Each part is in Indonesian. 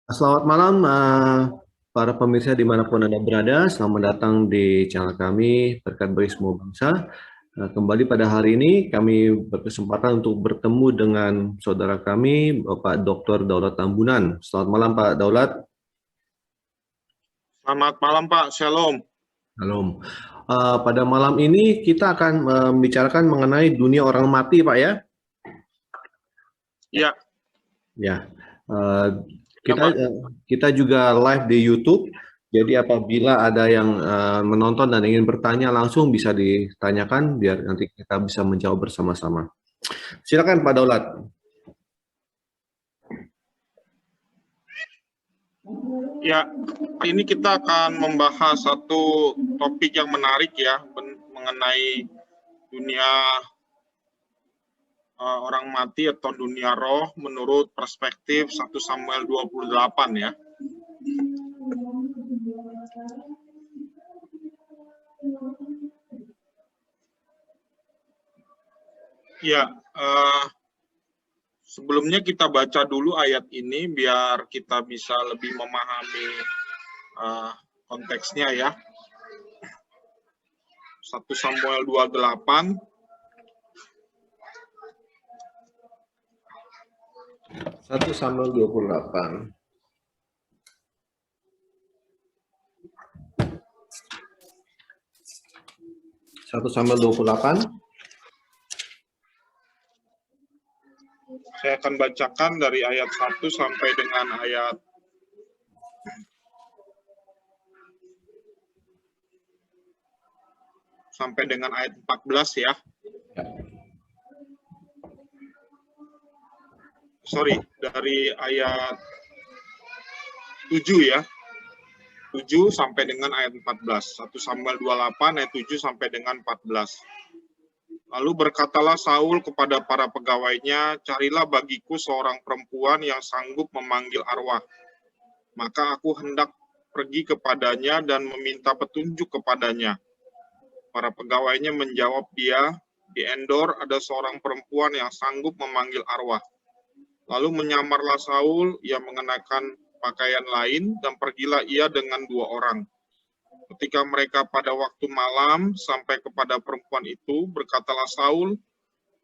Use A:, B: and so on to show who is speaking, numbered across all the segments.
A: Selamat malam, para pemirsa dimanapun Anda berada. Selamat datang di channel kami, Berkat Bagi Semua Bangsa. Kembali pada hari ini, kami berkesempatan untuk bertemu dengan saudara kami, Bapak Dr. Daulat Tambunan. Selamat malam, Pak Daulat.
B: Selamat malam Pak, Shalom.
A: Halo. Pada malam ini kita akan membicarakan mengenai dunia orang mati, Pak ya.
B: Ya,
A: Ya,
B: ya
A: kita
B: Pak.
A: kita juga live di YouTube. Jadi apabila ada yang menonton dan ingin bertanya langsung bisa ditanyakan biar nanti kita bisa menjawab bersama-sama. Silakan Pak Daulat.
B: Ya, ini kita akan membahas satu topik yang menarik ya mengenai dunia orang mati atau dunia roh menurut perspektif 1 Samuel 28 ya. Ya, sebelumnya kita baca dulu ayat ini biar kita bisa lebih memahami konteksnya ya. 1 Samuel 28
A: 1 Samuel 28. Satu Samuel 28.
B: Saya akan bacakan dari ayat 1 sampai dengan ayat ayat 14 ya. Sorry, dari ayat 7 ya. 7 sampai dengan ayat 14. 1 Samuel 28 ayat 7 sampai dengan 14. Lalu berkatalah Saul kepada para pegawainya, carilah bagiku seorang perempuan yang sanggup memanggil arwah. Maka aku hendak pergi kepadanya dan meminta petunjuk kepadanya. Para pegawainya menjawab dia, di Endor ada seorang perempuan yang sanggup memanggil arwah. Lalu menyamarlah Saul, ia mengenakan pakaian lain, dan pergilah ia dengan 2 orang. Ketika mereka pada waktu malam sampai kepada perempuan itu, berkatalah Saul,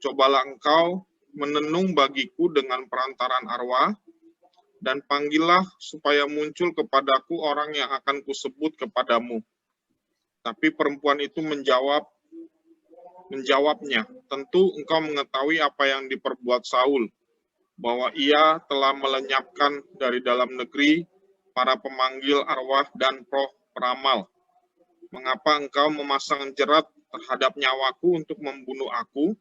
B: cobalah engkau menenung bagiku dengan perantaran arwah, dan panggillah supaya muncul kepadaku orang yang akan kusebut kepadamu. Tapi perempuan itu menjawabnya, tentu engkau mengetahui apa yang diperbuat Saul, bahwa ia telah melenyapkan dari dalam negeri para pemanggil arwah dan roh peramal. Mengapa engkau memasang jerat terhadap nyawaku untuk membunuh aku?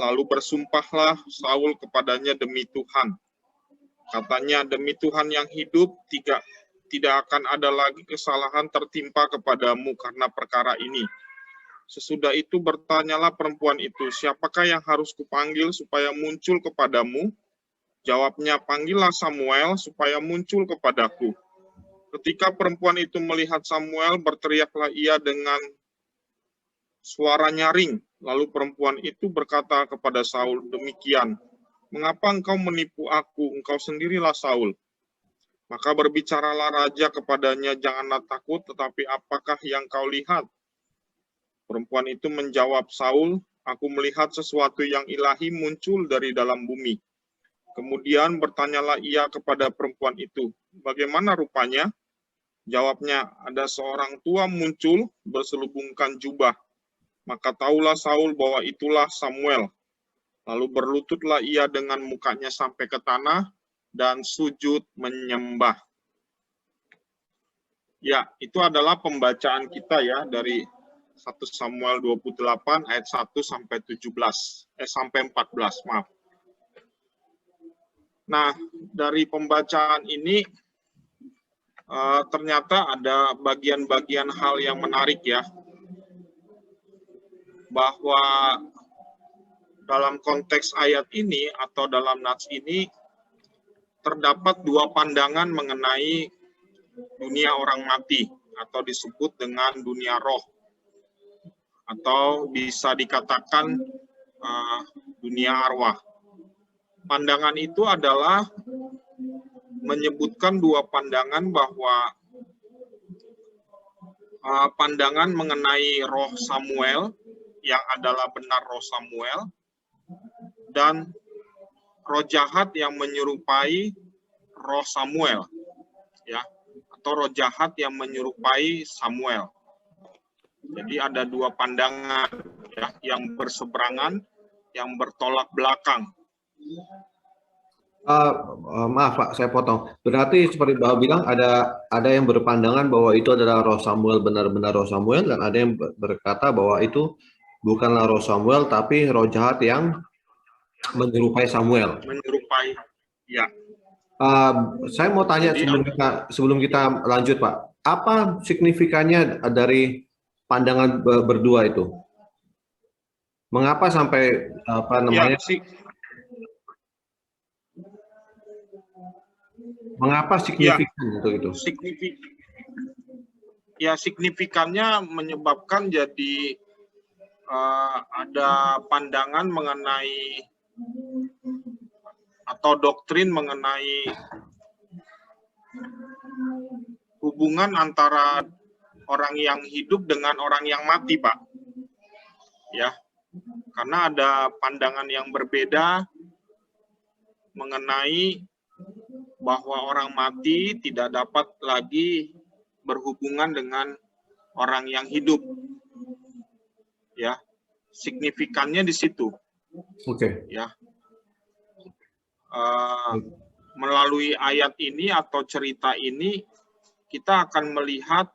B: Lalu bersumpahlah Saul kepadanya demi Tuhan. Katanya, demi Tuhan yang hidup, tidak akan ada lagi kesalahan tertimpa kepadamu karena perkara ini. Sesudah itu bertanyalah perempuan itu, siapakah yang harus kupanggil supaya muncul kepadamu? Jawabnya, panggillah Samuel supaya muncul kepadaku. Ketika perempuan itu melihat Samuel, berteriaklah ia dengan suara nyaring. Lalu perempuan itu berkata kepada Saul, demikian, mengapa engkau menipu aku? Engkau sendirilah Saul. Maka berbicaralah raja kepadanya, janganlah takut, tetapi apakah yang kau lihat? Perempuan itu menjawab Saul, aku melihat sesuatu yang ilahi muncul dari dalam bumi. Kemudian bertanyalah ia kepada perempuan itu, bagaimana rupanya? Jawabnya, ada seorang tua muncul berselubungkan jubah. Maka taulah Saul bahwa itulah Samuel. Lalu berlututlah ia dengan mukanya sampai ke tanah dan sujud menyembah. Ya, itu adalah pembacaan kita ya dari 1 Samuel 28 ayat 1 sampai 14, maaf. Nah, dari pembacaan ini ternyata ada bagian-bagian hal yang menarik ya, bahwa dalam konteks ayat ini atau dalam nats ini terdapat 2 pandangan mengenai dunia orang mati atau disebut dengan dunia roh atau bisa dikatakan dunia arwah. Pandangan itu adalah menyebutkan dua pandangan bahwa pandangan mengenai roh Samuel yang adalah benar roh Samuel dan roh jahat yang menyerupai roh Samuel, ya, atau roh jahat yang menyerupai Samuel. Jadi ada dua pandangan, ya, yang berseberangan, yang bertolak belakang.
A: Maaf Pak, saya potong. Berarti seperti Bapak bilang ada yang berpandangan bahwa itu adalah roh Samuel, benar-benar roh Samuel, dan ada yang berkata bahwa itu bukanlah roh Samuel tapi roh jahat yang menyerupai Samuel.
B: Menyerupai, ya.
A: Saya mau tanya
B: Jadi,
A: sebelum kita lanjut Pak, apa signifikannya dari pandangan berdua itu? Mengapa sampai apa namanya? Mengapa signifikan untuk itu?
B: Signifikannya menyebabkan jadi ada pandangan mengenai atau doktrin mengenai hubungan antara orang yang hidup dengan orang yang mati, Pak. Ya, karena ada pandangan yang berbeda mengenai bahwa orang mati tidak dapat lagi berhubungan dengan orang yang hidup. Ya, signifikannya di situ.
A: Oke.
B: Ya, melalui ayat ini atau cerita ini kita akan melihat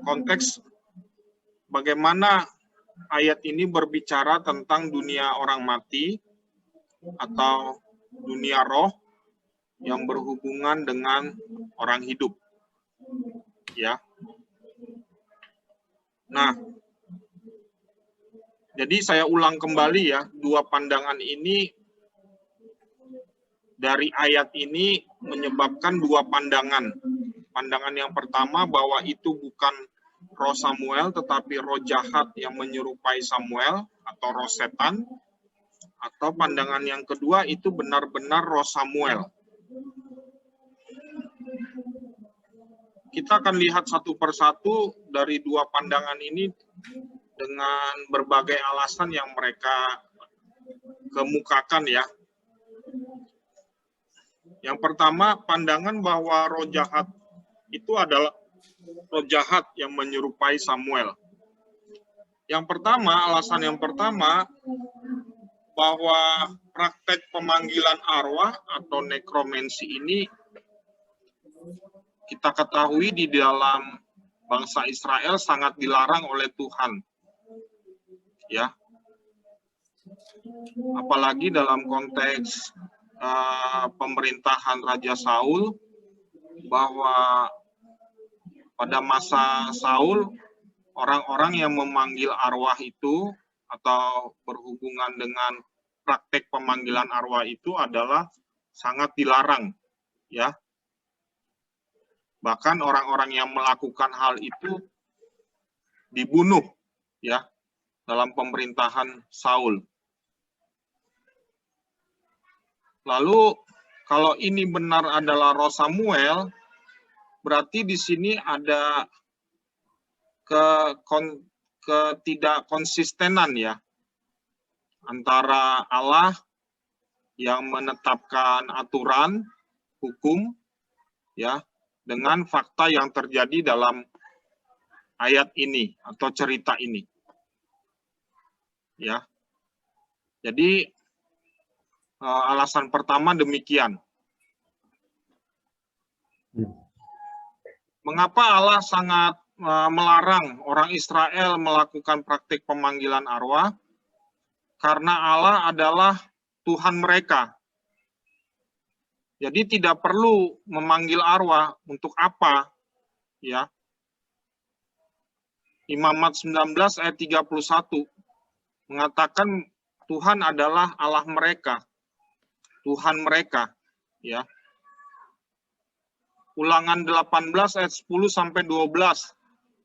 B: konteks bagaimana ayat ini berbicara tentang dunia orang mati atau dunia roh yang berhubungan dengan orang hidup. Ya. Nah, jadi saya ulang kembali ya, dua pandangan ini dari ayat ini menyebabkan dua pandangan. Pandangan yang pertama bahwa itu bukan roh Samuel tetapi roh jahat yang menyerupai Samuel atau roh setan. Atau pandangan yang kedua itu benar-benar roh Samuel. Kita akan lihat satu persatu dari dua pandangan ini dengan berbagai alasan yang mereka kemukakan ya. Yang pertama, pandangan bahwa roh jahat itu adalah roh jahat yang menyerupai Samuel. Yang pertama, alasan yang pertama, bahwa praktek pemanggilan arwah atau nekromansi ini kita ketahui di dalam bangsa Israel sangat dilarang oleh Tuhan. Ya. Apalagi dalam konteks pemerintahan Raja Saul, bahwa pada masa Saul orang-orang yang memanggil arwah itu atau berhubungan dengan praktek pemanggilan arwah itu adalah sangat dilarang, ya. Bahkan orang-orang yang melakukan hal itu dibunuh, ya, dalam pemerintahan Saul. Lalu kalau ini benar adalah roh Samuel, berarti di sini ada ketidakkonsistenan ya antara Allah yang menetapkan aturan hukum ya dengan fakta yang terjadi dalam ayat ini atau cerita ini. Ya. Jadi alasan pertama demikian. Mengapa Allah sangat melarang orang Israel melakukan praktik pemanggilan arwah? Karena Allah adalah Tuhan mereka. Jadi tidak perlu memanggil arwah untuk apa? Ya. Imamat 19 ayat 31 mengatakan Tuhan adalah Allah mereka. Tuhan mereka, ya. Ulangan 18 ayat 10 sampai 12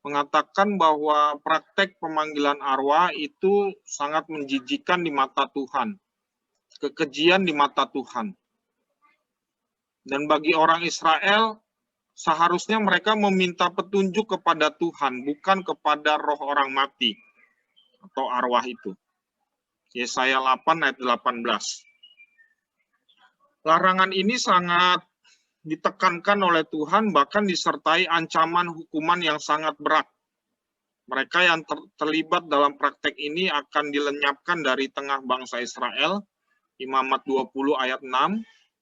B: mengatakan bahwa praktek pemanggilan arwah itu sangat menjijikkan di mata Tuhan. Kekejian di mata Tuhan. Dan bagi orang Israel, seharusnya mereka meminta petunjuk kepada Tuhan, bukan kepada roh orang mati atau arwah itu. Yesaya 8 ayat 18. Larangan ini sangat ditekankan oleh Tuhan, bahkan disertai ancaman hukuman yang sangat berat. Mereka yang terlibat dalam praktek ini akan dilenyapkan dari tengah bangsa Israel. Imamat 20 ayat 6.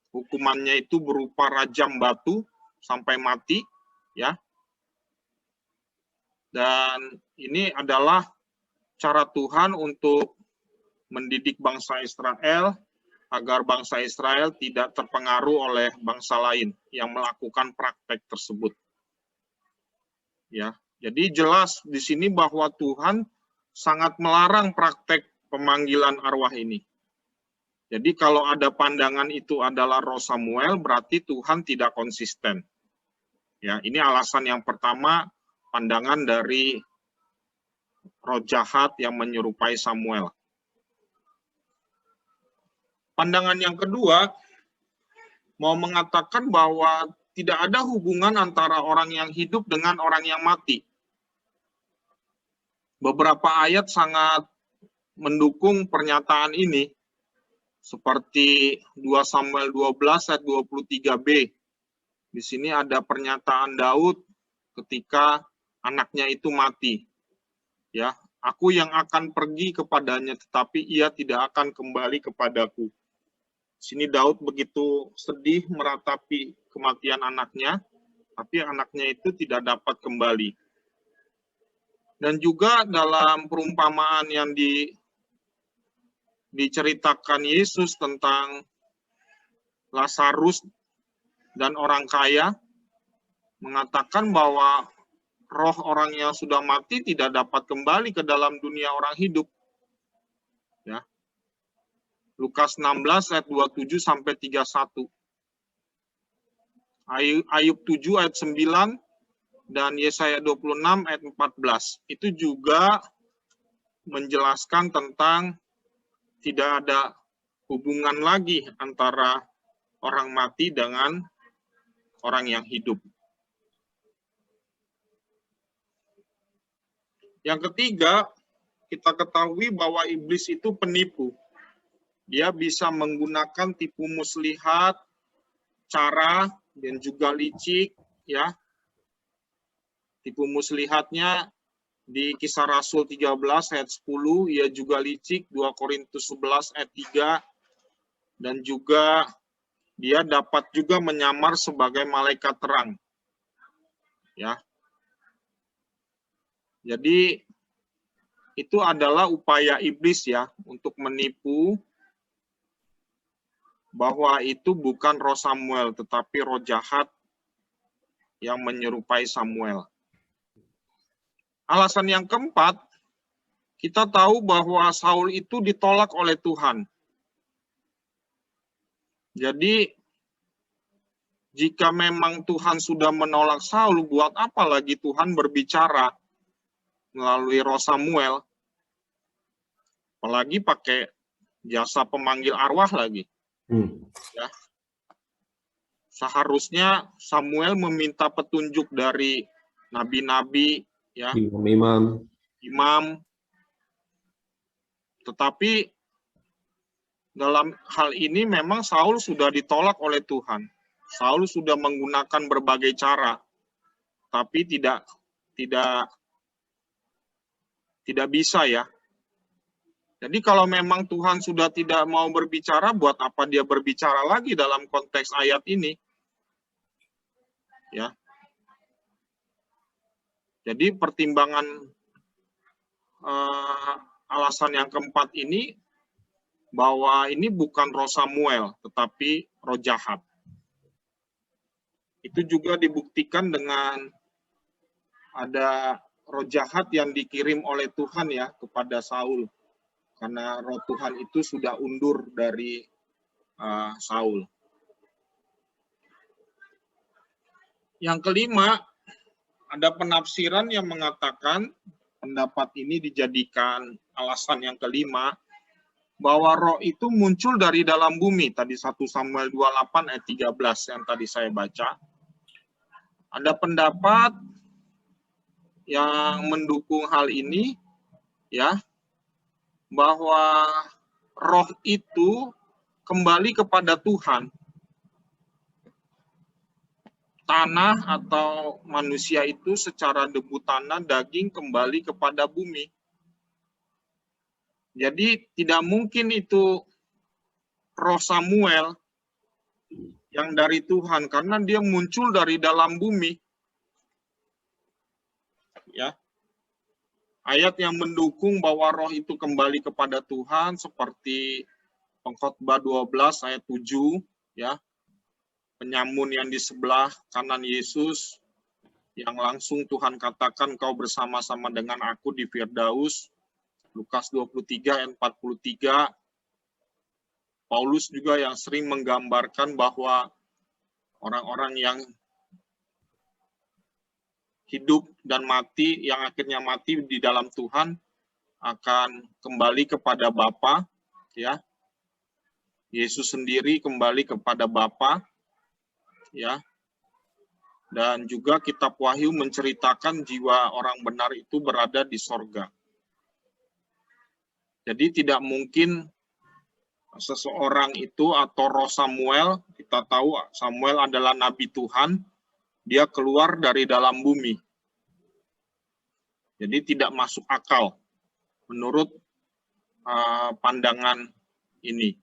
B: Hukumannya itu berupa rajam batu sampai mati, ya. Dan ini adalah cara Tuhan untuk mendidik bangsa Israel agar bangsa Israel tidak terpengaruh oleh bangsa lain yang melakukan praktek tersebut. Ya, jadi jelas di sini bahwa Tuhan sangat melarang praktek pemanggilan arwah ini. Jadi kalau ada pandangan itu adalah roh Samuel, berarti Tuhan tidak konsisten. Ya, ini alasan yang pertama, pandangan dari roh jahat yang menyerupai Samuel. Pandangan yang kedua, mau mengatakan bahwa tidak ada hubungan antara orang yang hidup dengan orang yang mati. Beberapa ayat sangat mendukung pernyataan ini, seperti 2 Samuel 12 ayat 23b. Di sini ada pernyataan Daud ketika anaknya itu mati. Ya, aku yang akan pergi kepadanya, tetapi ia tidak akan kembali kepadaku. Di sini Daud begitu sedih meratapi kematian anaknya, tapi anaknya itu tidak dapat kembali. Dan juga dalam perumpamaan yang diceritakan Yesus tentang Lazarus dan orang kaya, mengatakan bahwa roh orang yang sudah mati tidak dapat kembali ke dalam dunia orang hidup. Ya. Lukas 16 ayat 27 sampai 31. Ayub 7 ayat 9 dan Yesaya 26 ayat 14. Itu juga menjelaskan tentang tidak ada hubungan lagi antara orang mati dengan orang yang hidup. Yang ketiga, kita ketahui bahwa iblis itu penipu. Dia bisa menggunakan tipu muslihat, cara, dan juga licik, ya. Tipu muslihatnya di Kisah Rasul 13 ayat 10, ia juga licik, 2 Korintus 11 ayat 3, dan juga dia dapat juga menyamar sebagai malaikat terang. Ya. Jadi itu adalah upaya iblis ya untuk menipu bahwa itu bukan roh Samuel tetapi roh jahat yang menyerupai Samuel. Alasan yang keempat, kita tahu bahwa Saul itu ditolak oleh Tuhan. Jadi, jika memang Tuhan sudah menolak Saul, buat apa lagi Tuhan berbicara melalui roh Samuel? Apalagi pakai jasa pemanggil arwah lagi. Ya. Seharusnya Samuel meminta petunjuk dari nabi-nabi, ya, imam. Tetapi dalam hal ini memang Saul sudah ditolak oleh Tuhan. Saul sudah menggunakan berbagai cara, tapi tidak bisa ya. Jadi kalau memang Tuhan sudah tidak mau berbicara, buat apa dia berbicara lagi dalam konteks ayat ini? Ya. Jadi pertimbangan alasan yang keempat ini bahwa ini bukan roh Samuel, tetapi roh jahat. Itu juga dibuktikan dengan ada roh jahat yang dikirim oleh Tuhan ya kepada Saul. Karena roh Tuhan itu sudah undur dari Saul. Yang kelima, ada penafsiran yang mengatakan pendapat ini dijadikan alasan yang kelima bahwa roh itu muncul dari dalam bumi. Tadi 1 Samuel 28 ayat 13 yang tadi saya baca. Ada pendapat yang mendukung hal ini, ya, bahwa roh itu kembali kepada Tuhan. Tanah atau manusia itu secara debu tanah daging kembali kepada bumi. Jadi tidak mungkin itu roh Samuel yang dari Tuhan karena dia muncul dari dalam bumi. Ya. Ayat yang mendukung bahwa roh itu kembali kepada Tuhan seperti Pengkhotbah 12 ayat 7, ya. Penyamun yang di sebelah kanan Yesus, yang langsung Tuhan katakan kau bersama-sama dengan aku di Firdaus, Lukas 23 ayat 43. Paulus juga yang sering menggambarkan bahwa orang-orang yang hidup dan mati, yang akhirnya mati di dalam Tuhan, akan kembali kepada Bapa, ya. Yesus sendiri kembali kepada Bapa, ya. Dan juga kitab Wahyu menceritakan jiwa orang benar itu berada di sorga. Jadi tidak mungkin seseorang itu atau roh Samuel, kita tahu Samuel adalah nabi Tuhan, dia keluar dari dalam bumi. Jadi tidak masuk akal menurut pandangan ini.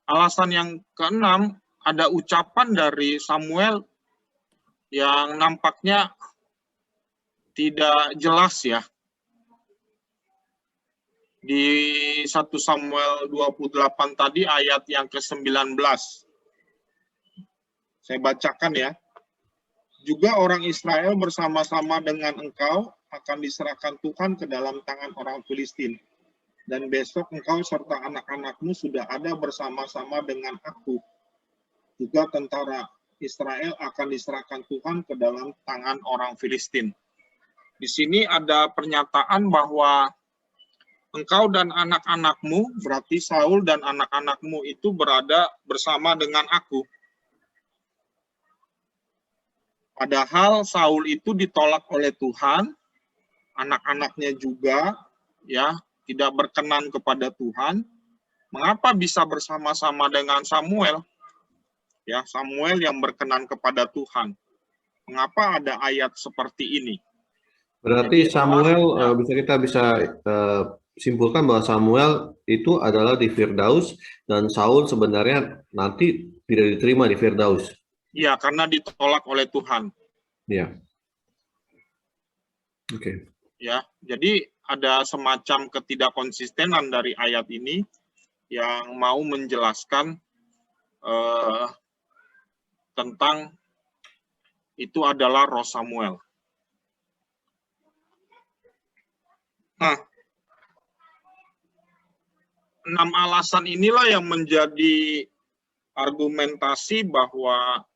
B: Alasan yang keenam, ada ucapan dari Samuel yang nampaknya tidak jelas, ya. Di 1 Samuel 28 tadi ayat yang ke-19. Saya bacakan, ya. Juga orang Israel bersama-sama dengan engkau akan diserahkan Tuhan ke dalam tangan orang Filistin. Dan besok engkau serta anak-anakmu sudah ada bersama-sama dengan aku. Juga tentara Israel akan diserahkan Tuhan ke dalam tangan orang Filistin. Di sini ada pernyataan bahwa engkau dan anak-anakmu, berarti Saul dan anak-anakmu itu berada bersama dengan aku. Padahal Saul itu ditolak oleh Tuhan, anak-anaknya juga, ya, tidak berkenan kepada Tuhan. Mengapa bisa bersama-sama dengan Samuel? Ya, Samuel yang berkenan kepada Tuhan. Mengapa ada ayat seperti ini?
A: Berarti
B: Jadi,
A: Samuel, kita bisa simpulkan bahwa Samuel itu adalah di Firdaus dan Saul sebenarnya nanti tidak diterima di Firdaus.
B: Iya, karena ditolak oleh Tuhan.
A: Iya. Oke.
B: Ya, jadi ada semacam ketidakkonsistenan dari ayat ini yang mau menjelaskan tentang itu adalah roh Samuel. Nah, 6 alasan inilah yang menjadi argumentasi bahwa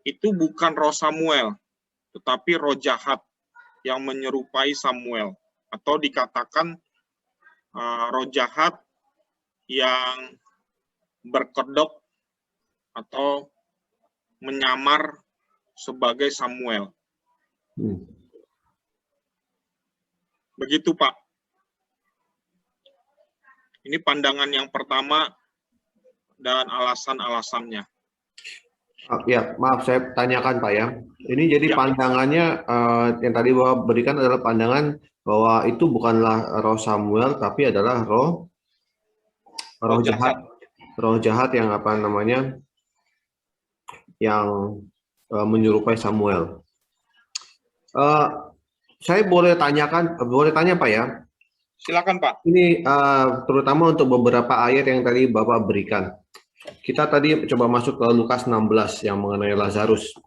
B: itu bukan roh Samuel, tetapi roh jahat yang menyerupai Samuel, atau dikatakan roh jahat yang berkedok atau menyamar sebagai Samuel. Begitu, Pak. Ini pandangan yang pertama dan alasan-alasannya.
A: Ya, maaf saya tanyakan Pak ya. Ini jadi
B: Ya.
A: pandangannya yang tadi Bapak berikan adalah pandangan bahwa itu bukanlah roh Samuel tapi adalah roh jahat. Roh jahat yang apa namanya? Yang menyerupai Samuel. Saya boleh tanya Pak ya?
B: Silakan Pak.
A: Ini terutama untuk beberapa ayat yang tadi Bapak berikan. Kita tadi coba masuk ke Lukas 16 yang mengenai Lazarus.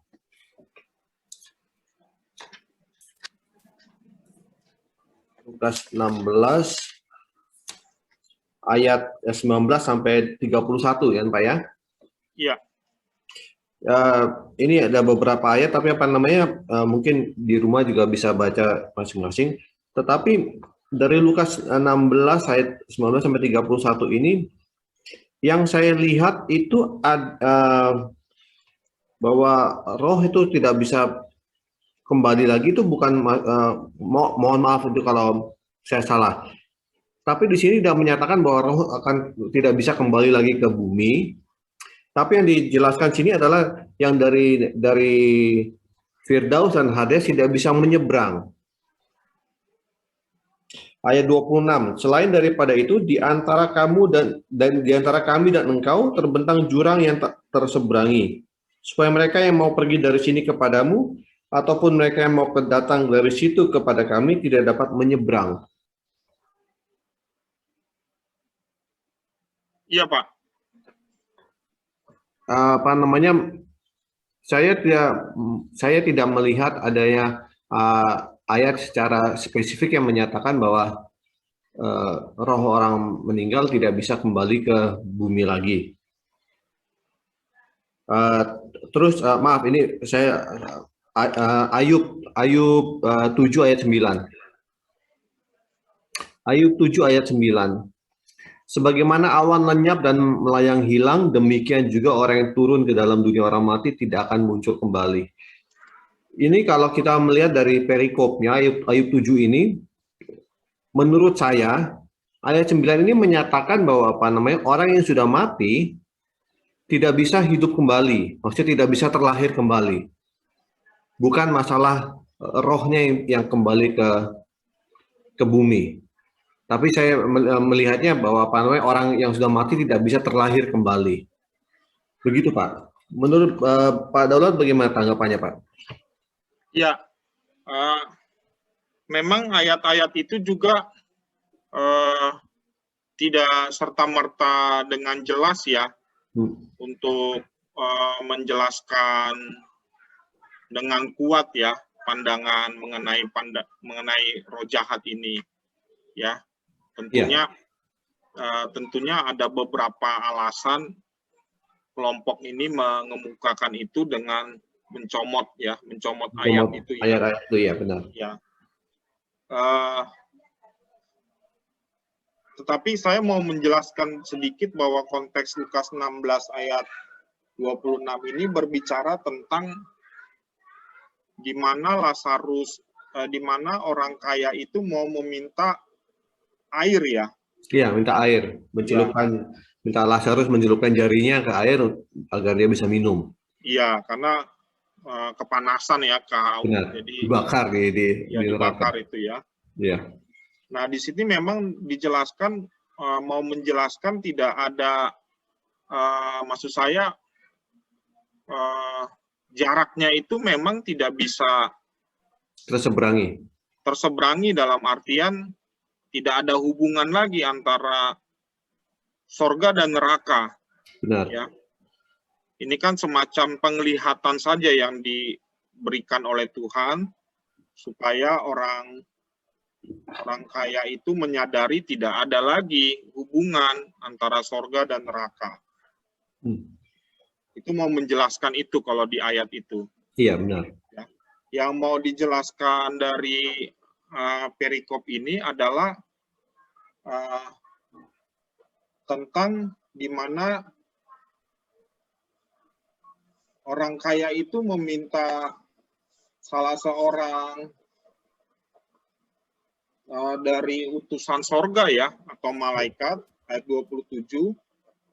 A: Lukas 16 ayat 19 sampai 31 kan Pak ya?
B: Iya.
A: Ini ada beberapa ayat tapi apa namanya mungkin di rumah juga bisa baca masing-masing. Tetapi dari Lukas 16 ayat 19 sampai 31 ini, yang saya lihat itu bahwa roh itu tidak bisa kembali lagi, itu bukan mohon maaf itu kalau saya salah. Tapi di sini tidak menyatakan bahwa roh akan tidak bisa kembali lagi ke bumi. Tapi yang dijelaskan sini adalah yang dari Firdaus dan Hades tidak bisa menyeberang. Ayat 26, selain daripada itu di antara kamu dan di antara kami dan engkau terbentang jurang yang tak terseberangi, supaya mereka yang mau pergi dari sini kepadamu ataupun mereka yang mau datang dari situ kepada kami tidak dapat menyeberang.
B: Iya, Pak.
A: Apa namanya? Saya tidak melihat adanya ayat secara spesifik yang menyatakan bahwa roh orang meninggal tidak bisa kembali ke bumi lagi. Terus maaf, ini saya Ayub 7 ayat 9. Ayub 7 ayat 9. Sebagaimana awan lenyap dan melayang hilang, demikian juga orang yang turun ke dalam dunia orang mati tidak akan muncul kembali. Ini kalau kita melihat dari perikopnya Ayub 7 ini, menurut saya ayat 9 ini menyatakan bahwa orang yang sudah mati tidak bisa hidup kembali, maksudnya tidak bisa terlahir kembali. Bukan masalah rohnya yang kembali ke bumi. Tapi saya melihatnya bahwa orang yang sudah mati tidak bisa terlahir kembali. Begitu, Pak. Menurut Pak Daulat bagaimana tanggapannya, Pak?
B: Ya, memang ayat-ayat itu juga tidak serta-merta dengan jelas ya untuk menjelaskan dengan kuat ya pandangan mengenai roh jahat ini ya. Tentunya ada beberapa alasan kelompok ini mengemukakan itu dengan mencomot ayat itu ya.
A: Ayat-ayat itu ya, benar.
B: Ya. Tetapi saya mau menjelaskan sedikit bahwa konteks Lukas 16 ayat 26 ini berbicara tentang di mana di mana orang kaya itu mau meminta air ya.
A: Iya, minta air, minta Lazarus mencelupkan jarinya ke air agar dia bisa minum.
B: Iya, karena kepanasan ya,
A: Benar. Jadi dibakar
B: dibakar itu ya.
A: Iya.
B: Nah, di sini memang dijelaskan mau menjelaskan tidak ada maksud saya jaraknya itu memang tidak bisa terseberangi dalam artian tidak ada hubungan lagi antara sorga dan neraka.
A: Benar.
B: Ya. Ini kan semacam penglihatan saja yang diberikan oleh Tuhan supaya orang kaya itu menyadari tidak ada lagi hubungan antara sorga dan neraka. Itu mau menjelaskan itu kalau di ayat itu.
A: Iya, benar.
B: Ya. Yang mau dijelaskan dari perikop ini adalah tentang di mana orang kaya itu meminta salah seorang dari utusan sorga ya, atau malaikat, ayat 27,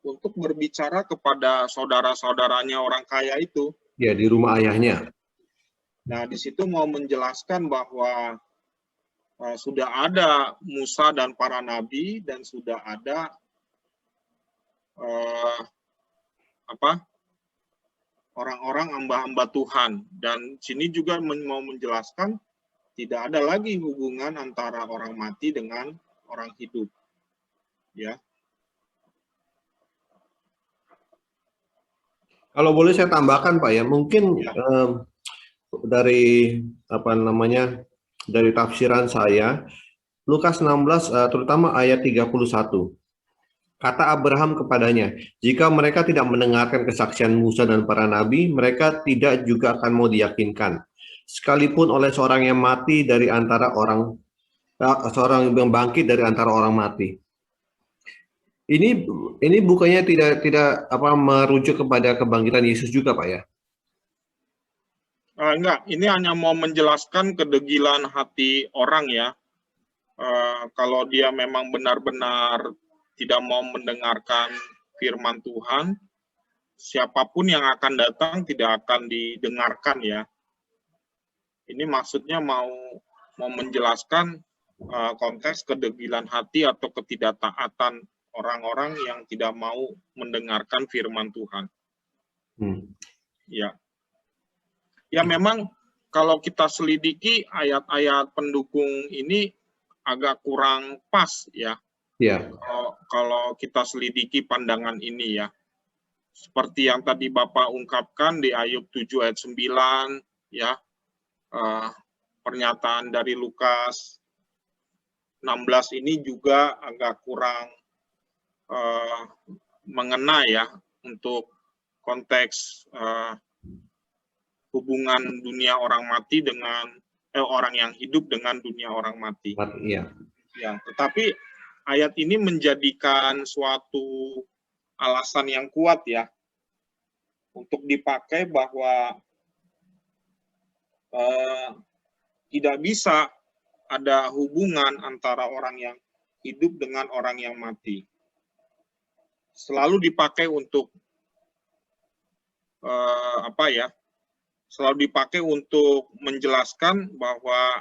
B: untuk berbicara kepada saudara-saudaranya orang kaya itu.
A: Ya, di rumah ayahnya.
B: Nah, di situ mau menjelaskan bahwa sudah ada Musa dan para nabi, dan sudah ada orang-orang hamba-hamba Tuhan. Dan sini juga mau menjelaskan tidak ada lagi hubungan antara orang mati dengan orang hidup. Ya.
A: Kalau boleh saya tambahkan, Pak ya, mungkin ya. Dari dari tafsiran saya, Lukas 16 terutama ayat 31. Kata Abraham kepadanya, jika mereka tidak mendengarkan kesaksian Musa dan para nabi, mereka tidak juga akan mau diyakinkan, sekalipun oleh seorang yang mati dari antara orang seorang yang bangkit dari antara orang mati. Ini bukannya tidak apa merujuk kepada kebangkitan Yesus juga, Pak ya?
B: Enggak, ini hanya mau menjelaskan kedegilan hati orang ya. Kalau dia memang benar-benar tidak mau mendengarkan firman Tuhan, siapapun yang akan datang tidak akan didengarkan ya. Ini maksudnya mau menjelaskan konteks kedegilan hati atau ketidaktaatan orang-orang yang tidak mau mendengarkan firman Tuhan. Ya. Ya memang kalau kita selidiki ayat-ayat pendukung ini agak kurang pas ya.
A: Ya.
B: Kalau kita selidiki pandangan ini ya. Seperti yang tadi Bapak ungkapkan di Ayub 7 ayat 9 ya. Pernyataan dari Lukas 16 ini juga agak kurang mengena ya untuk konteks hubungan dunia orang mati dengan orang yang hidup dengan dunia orang mati.
A: Iya.
B: Ya, tetapi ayat ini menjadikan suatu alasan yang kuat ya untuk dipakai bahwa tidak bisa ada hubungan antara orang yang hidup dengan orang yang mati. Selalu dipakai untuk selalu dipakai untuk menjelaskan bahwa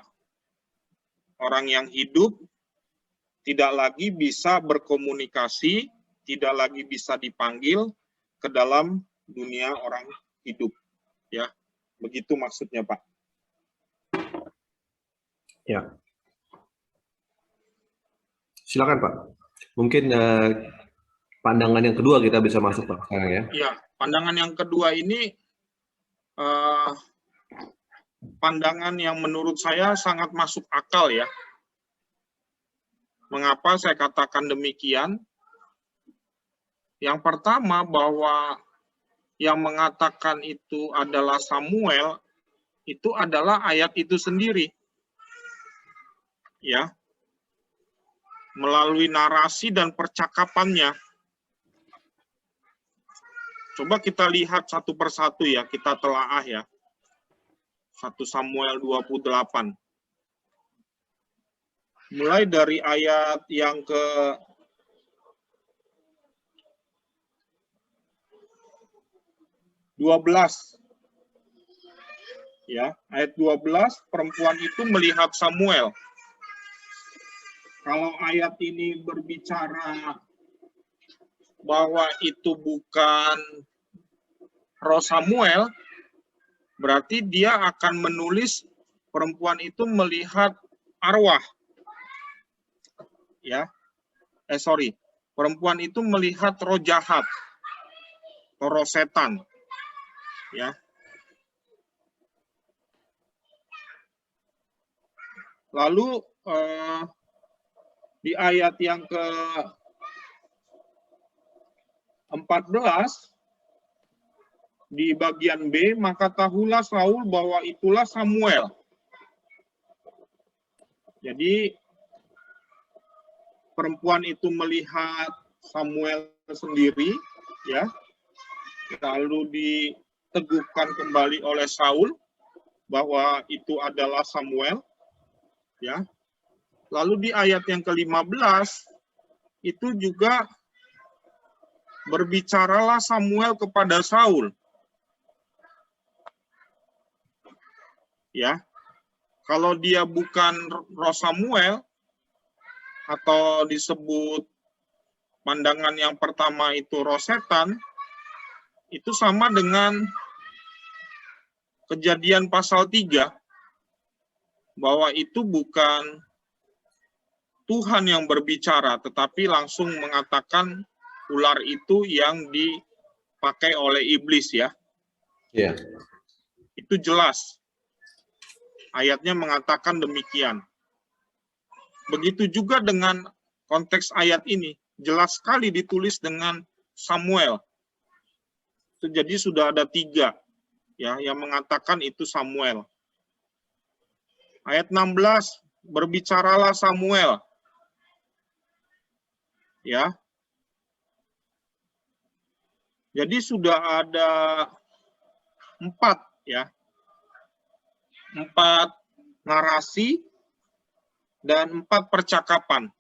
B: orang yang hidup tidak lagi bisa berkomunikasi, tidak lagi bisa dipanggil ke dalam dunia orang hidup. Ya, begitu maksudnya, Pak.
A: Ya. Silakan, Pak. Mungkin pandangan yang kedua kita bisa masuk, Pak, sekarang ya.
B: Ya, pandangan yang kedua ini pandangan yang menurut saya sangat masuk akal ya. Mengapa saya katakan demikian? Yang pertama bahwa yang mengatakan itu adalah Samuel, itu adalah ayat itu sendiri. Ya. Melalui narasi dan percakapannya. Coba kita lihat satu persatu ya, kita telaah ya. 1 Samuel 28. Mulai dari ayat yang ke 12. Ya, ayat 12, perempuan itu melihat Samuel. Kalau ayat ini berbicara bahwa itu bukan roh Samuel, berarti dia akan menulis perempuan itu melihat arwah. Ya. Perempuan itu melihat roh jahat. Atau roh setan. Ya. Lalu di ayat yang ke-14 di bagian B, maka tahulah Saul bahwa itulah Samuel. Jadi perempuan itu melihat Samuel sendiri, ya, lalu diteguhkan kembali oleh Saul bahwa itu adalah Samuel, ya. Lalu di ayat yang ke-15 itu juga berbicaralah Samuel kepada Saul. Ya. Kalau dia bukan roh Samuel atau disebut pandangan yang pertama itu roh setan, itu sama dengan Kejadian pasal 3 bahwa itu bukan Tuhan yang berbicara, tetapi langsung mengatakan ular itu yang dipakai oleh iblis ya.
A: Iya.
B: Itu jelas. Ayatnya mengatakan demikian. Begitu juga dengan konteks ayat ini. Jelas sekali ditulis dengan Samuel. Jadi sudah ada 3 ya yang mengatakan itu Samuel. Ayat 16 berbicaralah Samuel. Ya. Jadi sudah ada 4 ya. 4 narasi dan 4 percakapan.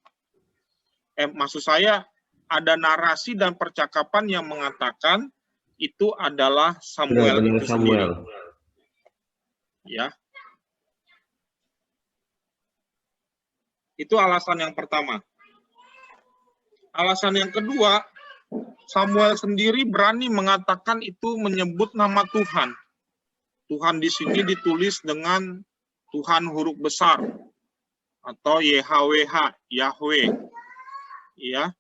B: Maksud saya ada narasi dan percakapan yang mengatakan itu adalah Samuel
A: Benar-benar
B: itu
A: Samuel.
B: sendiri. Ya. Itu alasan yang pertama. Alasan yang kedua, Samuel sendiri berani mengatakan itu menyebut nama Tuhan. Tuhan di sini ditulis dengan Tuhan huruf besar atau YHWH, Yahweh. Ya.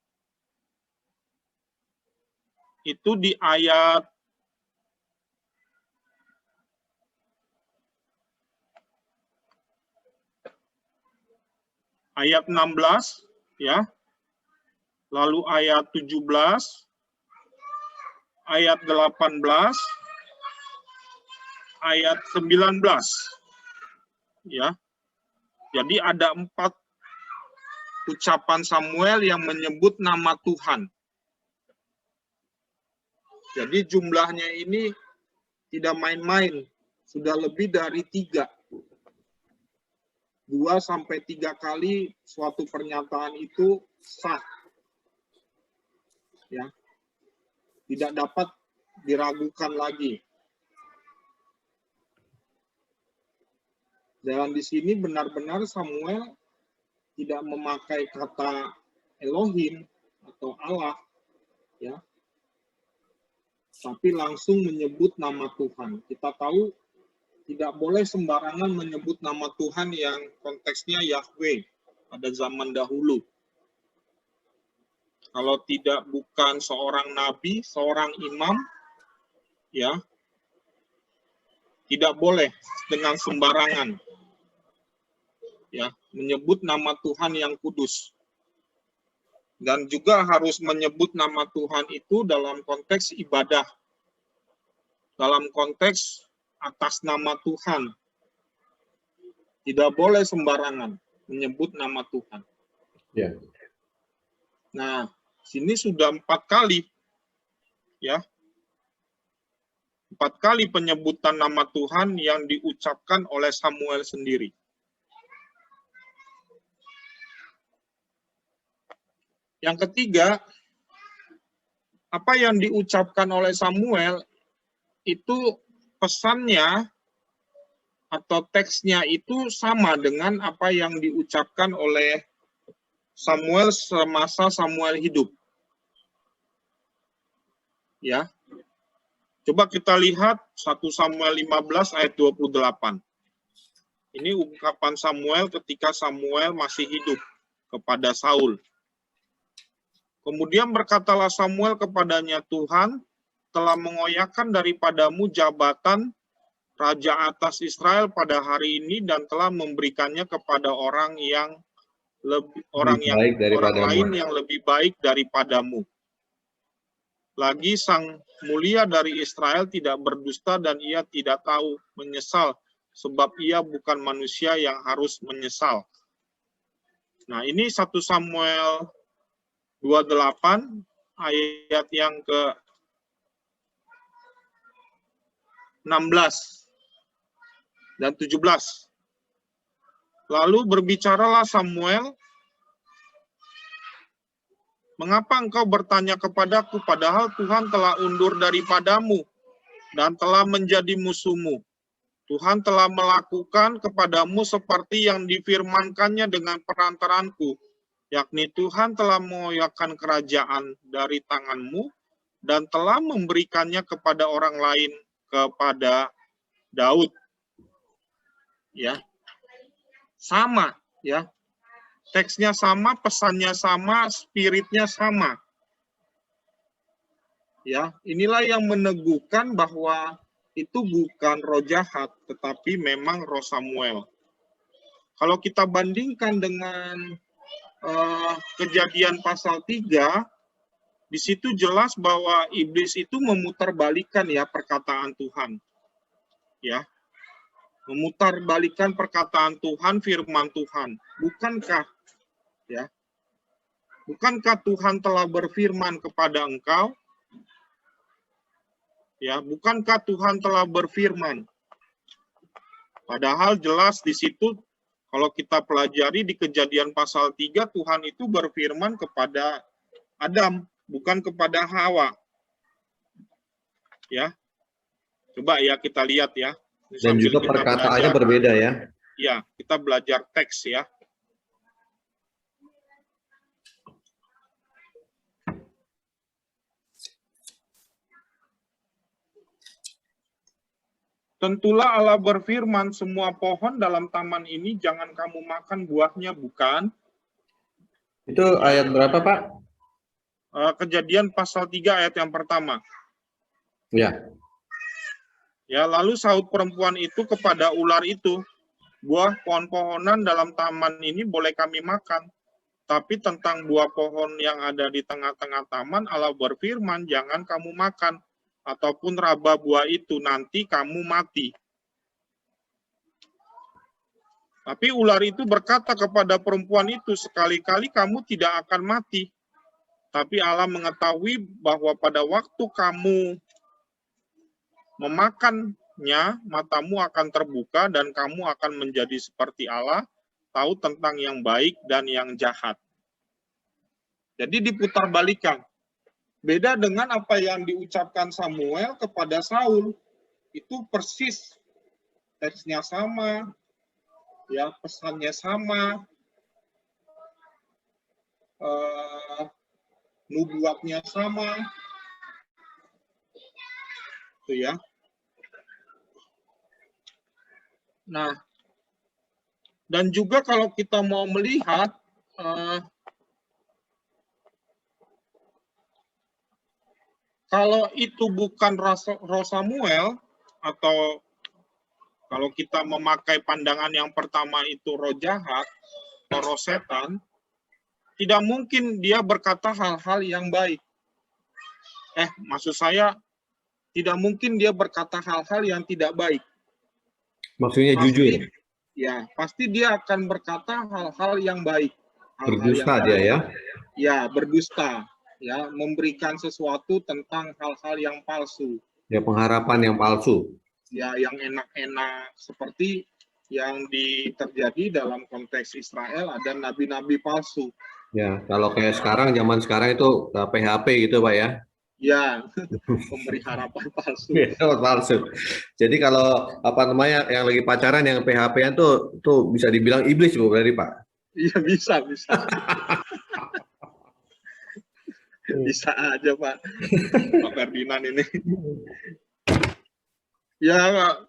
B: Itu di ayat ayat 16 ya. Lalu ayat 17, ayat 18, ayat 19. Ya. Jadi ada 4 ucapan Samuel yang menyebut nama Tuhan. Jadi jumlahnya ini tidak main-main, sudah lebih dari 3. 2-3 kali suatu pernyataan itu sah. Ya. Tidak dapat diragukan lagi. Dan di sini benar-benar Samuel tidak memakai kata Elohim atau Allah, ya, tapi langsung menyebut nama Tuhan. Kita tahu tidak boleh sembarangan menyebut nama Tuhan yang konteksnya Yahweh pada zaman dahulu. Kalau tidak bukan seorang nabi, seorang imam, ya, tidak boleh dengan sembarangan, ya, menyebut nama Tuhan yang kudus. Dan juga harus menyebut nama Tuhan itu dalam konteks ibadah, dalam konteks atas nama Tuhan. Tidak boleh sembarangan menyebut nama Tuhan.
A: Ya.
B: Nah, sini sudah 4 kali, ya, 4 kali penyebutan nama Tuhan yang diucapkan oleh Samuel sendiri. Yang ketiga, apa yang diucapkan oleh Samuel itu pesannya atau teksnya itu sama dengan apa yang diucapkan oleh Samuel semasa Samuel hidup. Ya. Coba kita lihat 1 Samuel 15 ayat 28. Ini ungkapan Samuel ketika Samuel masih hidup kepada Saul. Kemudian berkatalah Samuel kepadanya, Tuhan telah mengoyakkan daripadamu jabatan raja atas Israel pada hari ini dan telah memberikannya kepada orang lain yang lebih baik daripadamu. Lagi sang mulia dari Israel tidak berdusta dan ia tidak tahu menyesal sebab ia bukan manusia yang harus menyesal. Nah, ini 1 Samuel 28 ayat yang ke 16 dan 17. Lalu berbicaralah Samuel, mengapa engkau bertanya kepadaku, padahal Tuhan telah undur daripadamu dan telah menjadi musuhmu. Tuhan telah melakukan kepadamu seperti yang difirmankannya dengan perantaranku, yakni Tuhan telah mengoyakkan kerajaan dari tanganmu dan telah memberikannya kepada orang lain, kepada Daud. Ya. Sama, ya. Teksnya sama, pesannya sama, spiritnya sama. Ya, inilah yang meneguhkan bahwa itu bukan roh jahat, tetapi memang roh Samuel. Kalau kita bandingkan dengan Kejadian pasal 3, di situ jelas bahwa iblis itu memutarbalikkan ya perkataan Tuhan. Ya. Memutarbalikkan perkataan Tuhan, firman Tuhan. Bukankah ya? Bukankah Tuhan telah berfirman kepada engkau? Ya, bukankah Tuhan telah berfirman? Padahal jelas di situ kalau kita pelajari di Kejadian pasal 3, Tuhan itu berfirman kepada Adam, bukan kepada Hawa. Ya. Coba ya kita lihat ya.
A: Dan juga perkataannya berbeda ya.
B: Ya, kita belajar teks ya. Tentulah Allah berfirman, semua pohon dalam taman ini jangan kamu makan buahnya, bukan?
A: Itu ayat berapa, Pak?
B: Kejadian pasal 3 ayat yang pertama.
A: Ya.
B: Ya, lalu sahut perempuan itu kepada ular itu, buah pohon-pohonan dalam taman ini boleh kami makan, tapi tentang buah pohon yang ada di tengah-tengah taman, Allah berfirman, jangan kamu makan, ataupun raba buah itu, nanti kamu mati. Tapi ular itu berkata kepada perempuan itu, sekali-kali kamu tidak akan mati. Tapi Allah mengetahui bahwa pada waktu kamu memakannya, matamu akan terbuka dan kamu akan menjadi seperti Allah, tahu tentang yang baik dan yang jahat. Jadi diputarbalikan. Beda dengan apa yang diucapkan Samuel kepada Saul, itu persis teksnya sama, ya pesannya sama, nubuatnya sama, itu ya. Nah, dan juga kalau kita mau melihat kalau itu bukan roh Samuel, atau kalau kita memakai pandangan yang pertama itu roh jahat atau roh setan, tidak mungkin dia berkata hal-hal yang baik. Maksud saya, tidak mungkin dia berkata hal-hal yang tidak baik.
A: Maksudnya pasti, jujur?
B: Ya, pasti dia akan berkata hal-hal yang baik.
A: Berdusta dia ya?
B: Ya, berdusta. Ya, memberikan sesuatu tentang hal-hal yang palsu.
A: Ya, pengharapan yang palsu.
B: Ya, yang enak-enak, seperti yang terjadi dalam konteks Israel, ada nabi-nabi palsu.
A: Ya, kalau kayak sekarang, zaman sekarang itu PHP gitu, Pak ya?
B: Ya, memberi harapan palsu.
A: Palsu. Jadi kalau apa namanya yang lagi pacaran yang PHP-an tuh bisa dibilang iblis, Bu, berarti, Pak?
B: Iya, bisa. Bisa aja, Pak. Pak Ferdinand ini. Ya,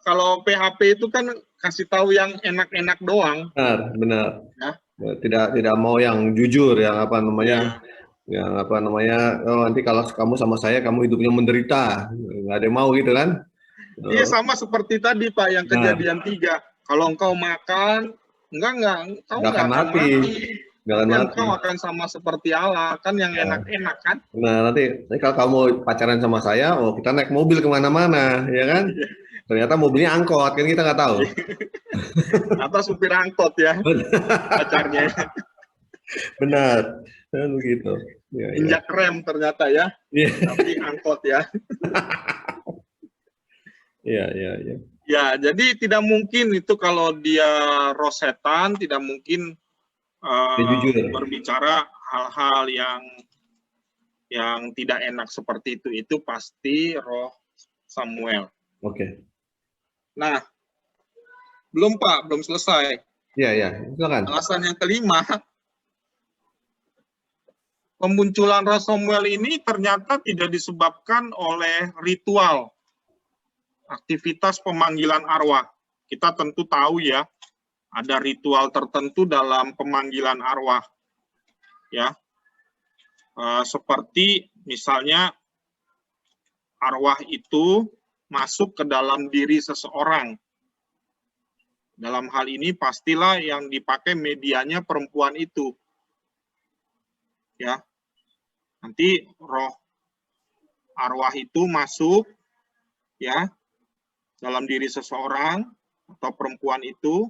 B: kalau PHP itu kan kasih tahu yang enak-enak doang.
A: Benar. Ya? Tidak mau yang jujur, yang apa namanya, nanti kalau kamu sama saya, kamu hidupnya menderita, nggak ada yang mau gitu kan?
B: Iya, sama seperti tadi, Pak, yang Kejadian 3. Kalau engkau makan, engkau nggak akan mati. Engkau akan sama seperti Allah, kan yang enak-enak kan?
A: Nah, nanti kalau kamu pacaran sama saya, kita naik mobil kemana-mana, ya kan? Ternyata mobilnya angkot, kan kita nggak tahu.
B: Atau supir angkot ya, pacarnya.
A: Benar, begitu.
B: Injak rem ternyata ya, tapi angkot ya.
A: Iya.
B: Ya, jadi tidak mungkin itu kalau dia roh setan, tidak mungkin berbicara hal-hal yang tidak enak seperti itu. Itu pasti roh Samuel.
A: Oke.
B: Nah, belum, Pak, belum selesai.
A: Iya, silakan.
B: Alasan yang kelima, pemunculan roh Samuel ini ternyata tidak disebabkan oleh ritual, aktivitas pemanggilan arwah. Kita tentu tahu ya, ada ritual tertentu dalam pemanggilan arwah. Ya, seperti misalnya arwah itu masuk ke dalam diri seseorang. Dalam hal ini pastilah yang dipakai medianya perempuan itu. Ya, nanti roh arwah itu masuk ya dalam diri seseorang, atau perempuan itu,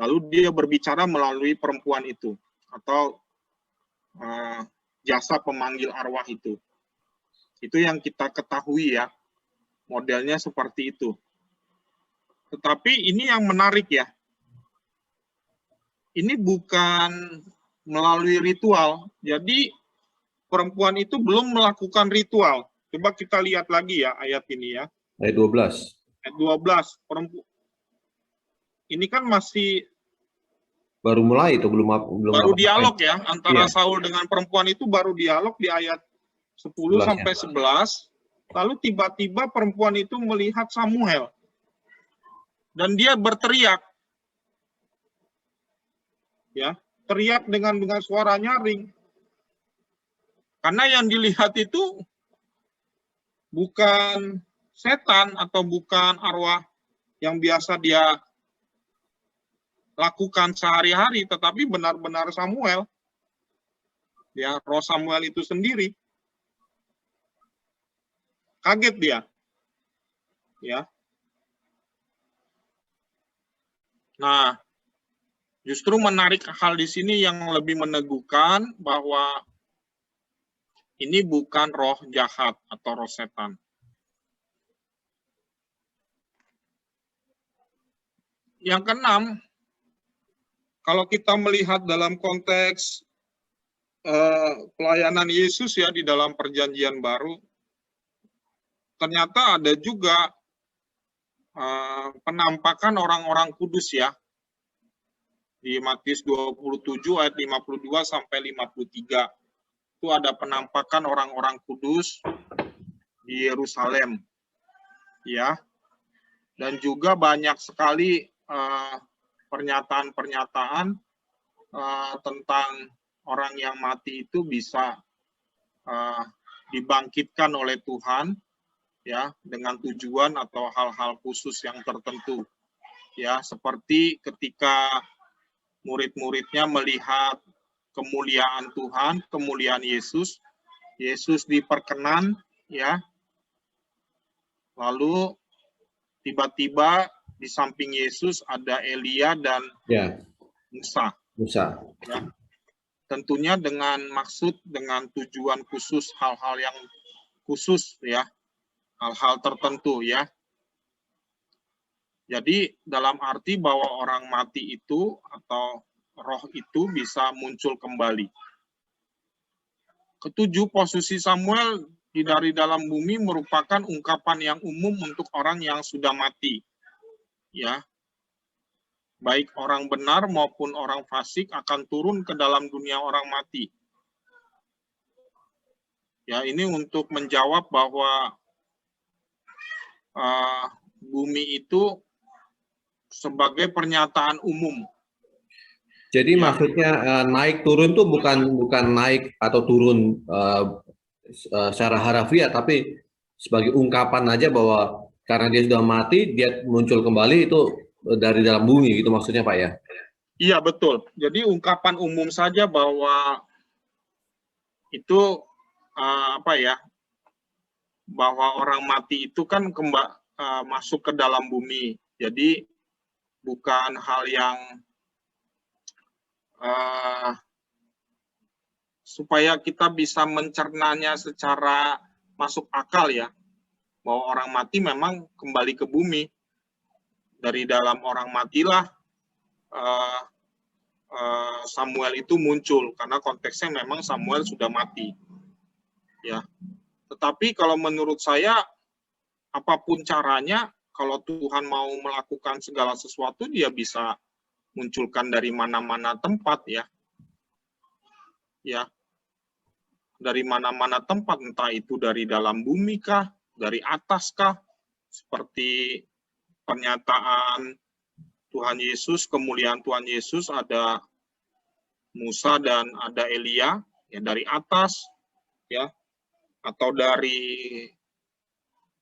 B: lalu dia berbicara melalui perempuan itu atau jasa pemanggil arwah itu. Itu yang kita ketahui ya, modelnya seperti itu. Tetapi ini yang menarik ya, ini bukan melalui ritual, jadi perempuan itu belum melakukan ritual. Coba kita lihat lagi ya ayat ini ya.
A: Ayat 12.
B: Ayat 12, ini kan masih
A: Baru mulai itu, belum
B: baru dialog ya, antara
A: Iya.
B: Saul dengan perempuan itu baru dialog di ayat 10 sampai 11. Lalu tiba-tiba perempuan itu melihat Samuel. Dan dia berteriak. Ya, teriak dengan suara nyaring. Karena yang dilihat itu bukan setan atau bukan arwah yang biasa dia lakukan sehari-hari, tetapi benar-benar Samuel. Ya, roh Samuel itu sendiri. Kaget dia. Ya. Nah, justru menarik hal di sini yang lebih meneguhkan bahwa ini bukan roh jahat atau roh setan. Yang keenam, kalau kita melihat dalam konteks pelayanan Yesus ya di dalam Perjanjian Baru, ternyata ada juga penampakan orang-orang kudus ya. Di Matius 27 ayat 52 sampai 53. Itu ada penampakan orang-orang kudus di Yerusalem. Ya. Dan juga banyak sekali pernyataan-pernyataan tentang orang yang mati itu bisa dibangkitkan oleh Tuhan ya dengan tujuan atau hal-hal khusus yang tertentu. Ya, seperti ketika murid-muridnya melihat kemuliaan Tuhan, kemuliaan Yesus, Yesus diperkenan ya. Lalu tiba-tiba di samping Yesus ada Elia dan Musa. Ya. Tentunya dengan maksud, dengan tujuan khusus, hal-hal yang khusus ya, hal-hal tertentu ya. Jadi dalam arti bahwa orang mati itu atau roh itu bisa muncul kembali. Ketujuh, posisi Samuel dari dalam bumi merupakan ungkapan yang umum untuk orang yang sudah mati. Ya. Baik orang benar maupun orang fasik akan turun ke dalam dunia orang mati. Ya, ini untuk menjawab bahwa bumi itu sebagai pernyataan umum.
A: Jadi ya, maksudnya naik turun itu bukan naik atau turun secara harafiah, tapi sebagai ungkapan aja bahwa karena dia sudah mati, dia muncul kembali itu dari dalam bumi, gitu maksudnya Pak ya?
B: Iya betul. Jadi ungkapan umum saja bahwa itu bahwa orang mati itu kan masuk ke dalam bumi. Jadi bukan hal yang supaya kita bisa mencernanya secara masuk akal ya, bahwa orang mati memang kembali ke bumi. Dari dalam orang matilah Samuel itu muncul, karena konteksnya memang Samuel sudah mati. Ya. Tetapi kalau menurut saya, apapun caranya, kalau Tuhan mau melakukan segala sesuatu, dia bisa munculkan dari mana-mana tempat ya. Ya. Dari mana-mana tempat, entah itu dari dalam bumi kah, dari atas kah, seperti pernyataan Tuhan Yesus, kemuliaan Tuhan Yesus, ada Musa dan ada Elia, ya dari atas, ya, atau dari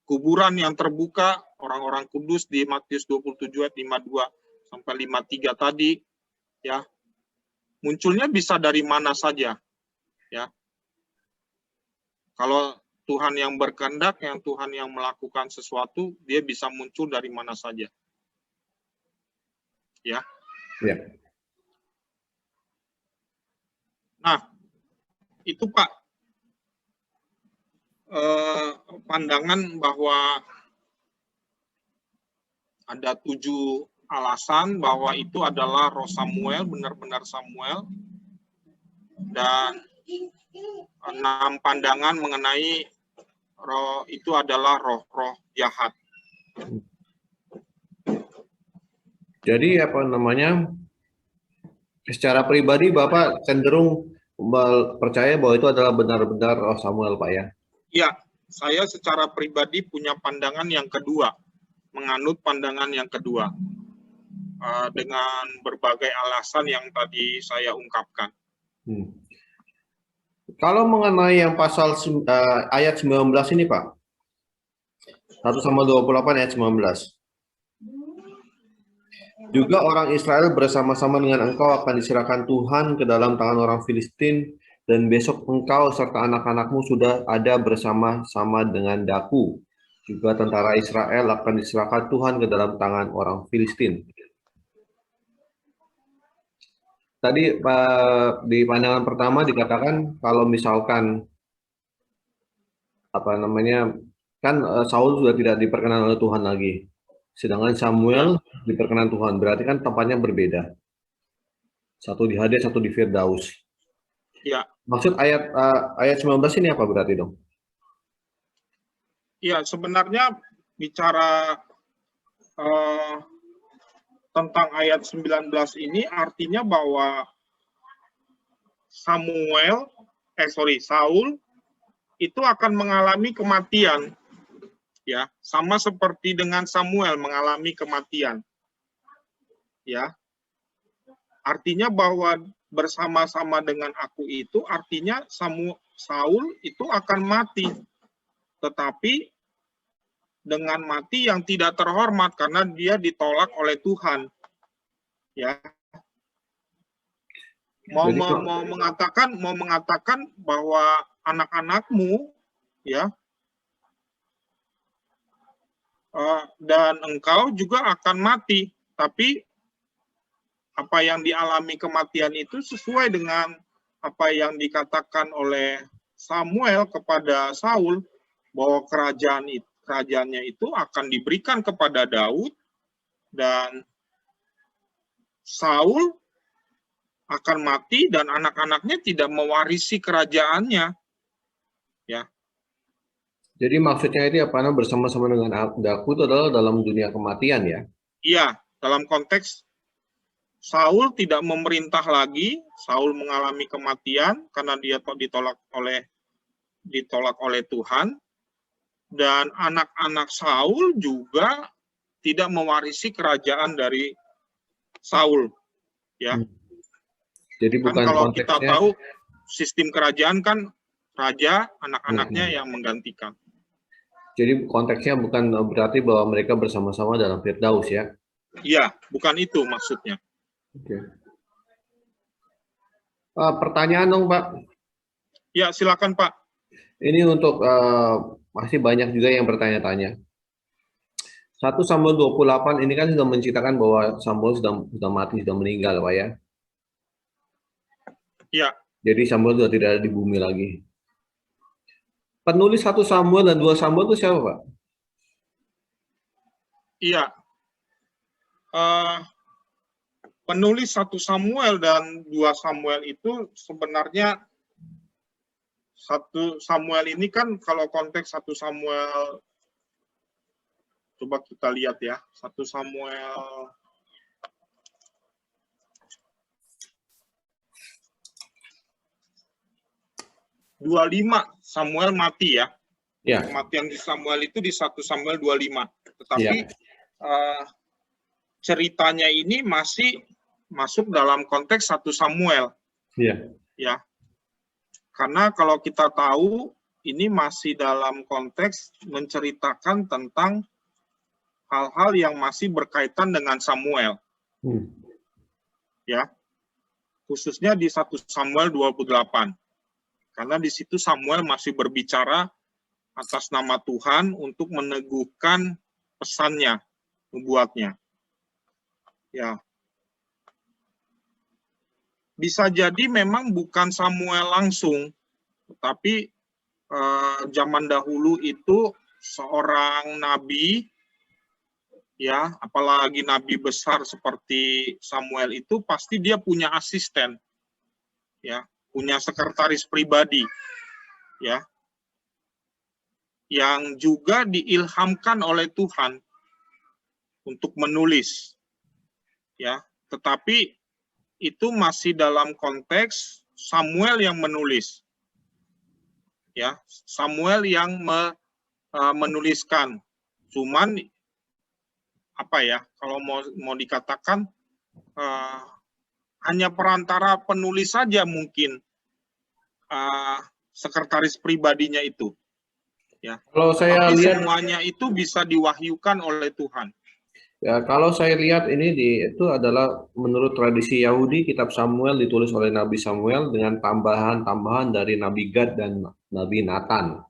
B: kuburan yang terbuka, orang-orang kudus di Matius 27 ayat 52 sampai 53 tadi, ya, munculnya bisa dari mana saja, ya. Kalau Tuhan yang berkehendak, yang Tuhan yang melakukan sesuatu, dia bisa muncul dari mana saja. ya.
A: Ya.
B: Nah, itu Pak, pandangan bahwa ada 7 alasan bahwa itu adalah roh Samuel, benar-benar Samuel, dan 6 pandangan mengenai roh itu adalah roh-roh jahat.
A: Jadi apa namanya? Secara pribadi Bapak cenderung percaya bahwa itu adalah benar-benar roh Samuel, Pak ya?
B: Ya, saya secara pribadi punya pandangan yang kedua, menganut pandangan yang kedua, dengan berbagai alasan yang tadi saya ungkapkan.
A: Kalau mengenai yang pasal ayat 19 ini Pak, 1 Samuel 28 ayat 19. Juga orang Israel bersama-sama dengan engkau akan diserahkan Tuhan ke dalam tangan orang Filistin, dan besok engkau serta anak-anakmu sudah ada bersama-sama dengan Daku. Juga tentara Israel akan diserahkan Tuhan ke dalam tangan orang Filistin. Tadi di pandangan pertama dikatakan kalau misalkan apa namanya, kan Saul sudah tidak diperkenan oleh Tuhan lagi, sedangkan Samuel diperkenan Tuhan, berarti kan tempatnya berbeda, satu di Hades, satu di Firdaus.
B: Ya.
A: Maksud ayat 19 ini apa berarti dong?
B: Ya, sebenarnya bicara tentang ayat 19 ini artinya bahwa Saul itu akan mengalami kematian, ya, sama seperti dengan Samuel mengalami kematian, ya. Artinya bahwa bersama-sama dengan aku itu artinya Saul itu akan mati, tetapi dengan mati yang tidak terhormat karena dia ditolak oleh Tuhan, ya. Mau mengatakan bahwa anak-anakmu, ya, dan engkau juga akan mati, tapi apa yang dialami kematian itu sesuai dengan apa yang dikatakan oleh Samuel kepada Saul, bahwa kerajaannya itu akan diberikan kepada Daud, dan Saul akan mati dan anak-anaknya tidak mewarisi kerajaannya, ya.
A: Jadi maksudnya itu apa, bersama-sama dengan Daku itu adalah dalam dunia kematian, ya?
B: Iya, dalam konteks Saul tidak memerintah lagi, Saul mengalami kematian karena dia ditolak oleh Tuhan, dan anak-anak Saul juga tidak mewarisi kerajaan dari Saul, ya.
A: Jadi bukan
B: kalau
A: konteksnya,
B: kita tahu sistem kerajaan kan raja, anak-anaknya yang menggantikan.
A: Jadi konteksnya bukan berarti bahwa mereka bersama-sama dalam Firdaus, ya?
B: Iya, bukan itu maksudnya.
A: Oke. Pertanyaan dong, Pak.
B: Ya, silakan, Pak.
A: Ini untuk masih banyak juga yang bertanya-tanya. 1 Samuel 28 ini kan sudah menceritakan bahwa Samuel sudah mati, sudah meninggal, Pak ya?
B: Iya.
A: Jadi Samuel sudah tidak ada di bumi lagi. Penulis 1 Samuel dan 2 Samuel itu siapa, Pak?
B: Iya. Penulis 1 Samuel dan 2 Samuel itu sebenarnya 1 Samuel ini kan kalau konteks 1 Samuel, coba kita lihat ya, 1 Samuel Samuel mati ya.
A: Ya.
B: Kematian di Samuel itu di 1 Samuel 25. Tetapi ceritanya ini masih masuk dalam konteks 1 Samuel.
A: Iya.
B: Ya. Karena kalau kita tahu ini masih dalam konteks menceritakan tentang hal-hal yang masih berkaitan dengan Samuel. Ya. Khususnya di 1 Samuel 28. Karena di situ Samuel masih berbicara atas nama Tuhan untuk meneguhkan pesannya, nubuatnya. Ya. bisa jadi memang bukan Samuel langsung, tetapi zaman dahulu itu seorang nabi, ya, apalagi nabi besar seperti Samuel itu pasti dia punya asisten, ya, punya sekretaris pribadi, ya, yang juga diilhamkan oleh Tuhan untuk menulis, ya, tetapi itu masih dalam konteks Samuel yang menulis, ya, Samuel yang menuliskan. Cuman apa ya, kalau mau dikatakan hanya perantara penulis saja mungkin sekretaris pribadinya itu, ya.
A: Kalau saya
B: Tapi
A: lihat,
B: semuanya itu bisa diwahyukan oleh Tuhan.
A: ya, kalau saya lihat ini itu adalah menurut tradisi Yahudi, kitab Samuel ditulis oleh Nabi Samuel dengan tambahan-tambahan dari Nabi Gad dan Nabi Nathan.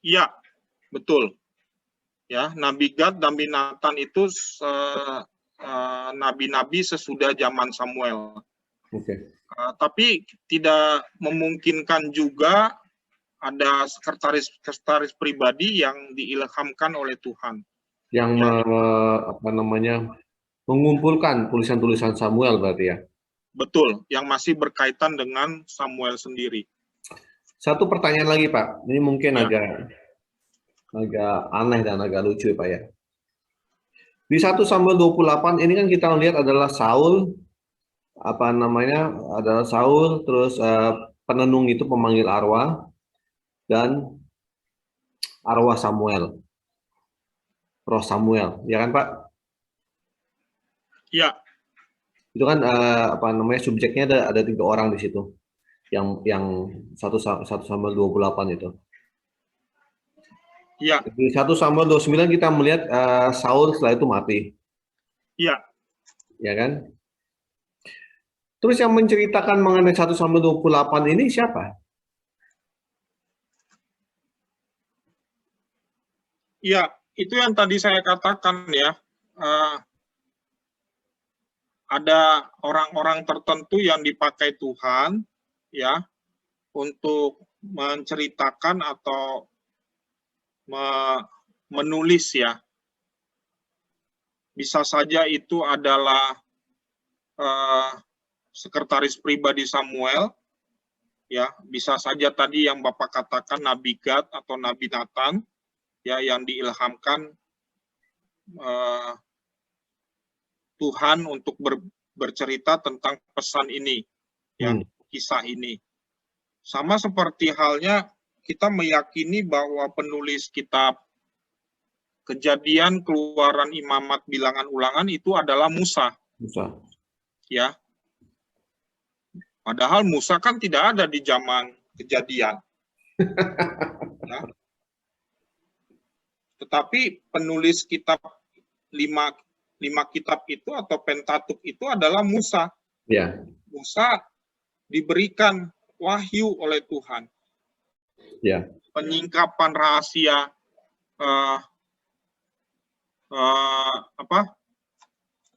B: Iya, betul. Ya, Nabi Gad, Nabi Nathan itu nabi-nabi sesudah zaman Samuel.
A: Oke.
B: Tapi tidak memungkinkan juga ada sekretaris pribadi yang diilhamkan oleh Tuhan.
A: Yang mengumpulkan tulisan-tulisan Samuel berarti ya.
B: Betul, yang masih berkaitan dengan Samuel sendiri.
A: Satu pertanyaan lagi Pak, ini mungkin
B: Ya.
A: agak aneh dan agak lucu Pak ya. Di 1 Samuel 28 ini kan kita lihat adalah Saul, adalah Saul, terus penenung itu pemanggil arwah, dan arwah Samuel, roh Samuel, ya kan Pak?
B: Ya.
A: Itu kan subjeknya ada 3 orang di situ, yang 1 Samuel 28 itu.
B: Ya.
A: Di 1 Samuel 29 kita melihat Saul setelah itu mati.
B: Ya.
A: Ya kan? Terus yang menceritakan mengenai 1 Samuel 28 ini siapa?
B: Ya, itu yang tadi saya katakan ya. Ada orang-orang tertentu yang dipakai Tuhan ya untuk menceritakan atau menulis ya. Bisa saja itu adalah sekretaris pribadi Samuel, ya, bisa saja tadi yang Bapak katakan Nabi Gad atau Nabi Nathan, ya, yang diilhamkan Tuhan untuk bercerita tentang pesan ini, ya, kisah ini. Sama seperti halnya kita meyakini bahwa penulis kitab Kejadian, Keluaran, Imamat, Bilangan, Ulangan itu adalah Musa.
A: Musa.
B: Ya. Padahal Musa kan tidak ada di zaman Kejadian. Ya. Tetapi penulis kitab 5 kitab itu atau Pentatuk itu adalah Musa.
A: Ya.
B: Musa diberikan wahyu oleh Tuhan.
A: Ya.
B: Penyingkapan rahasia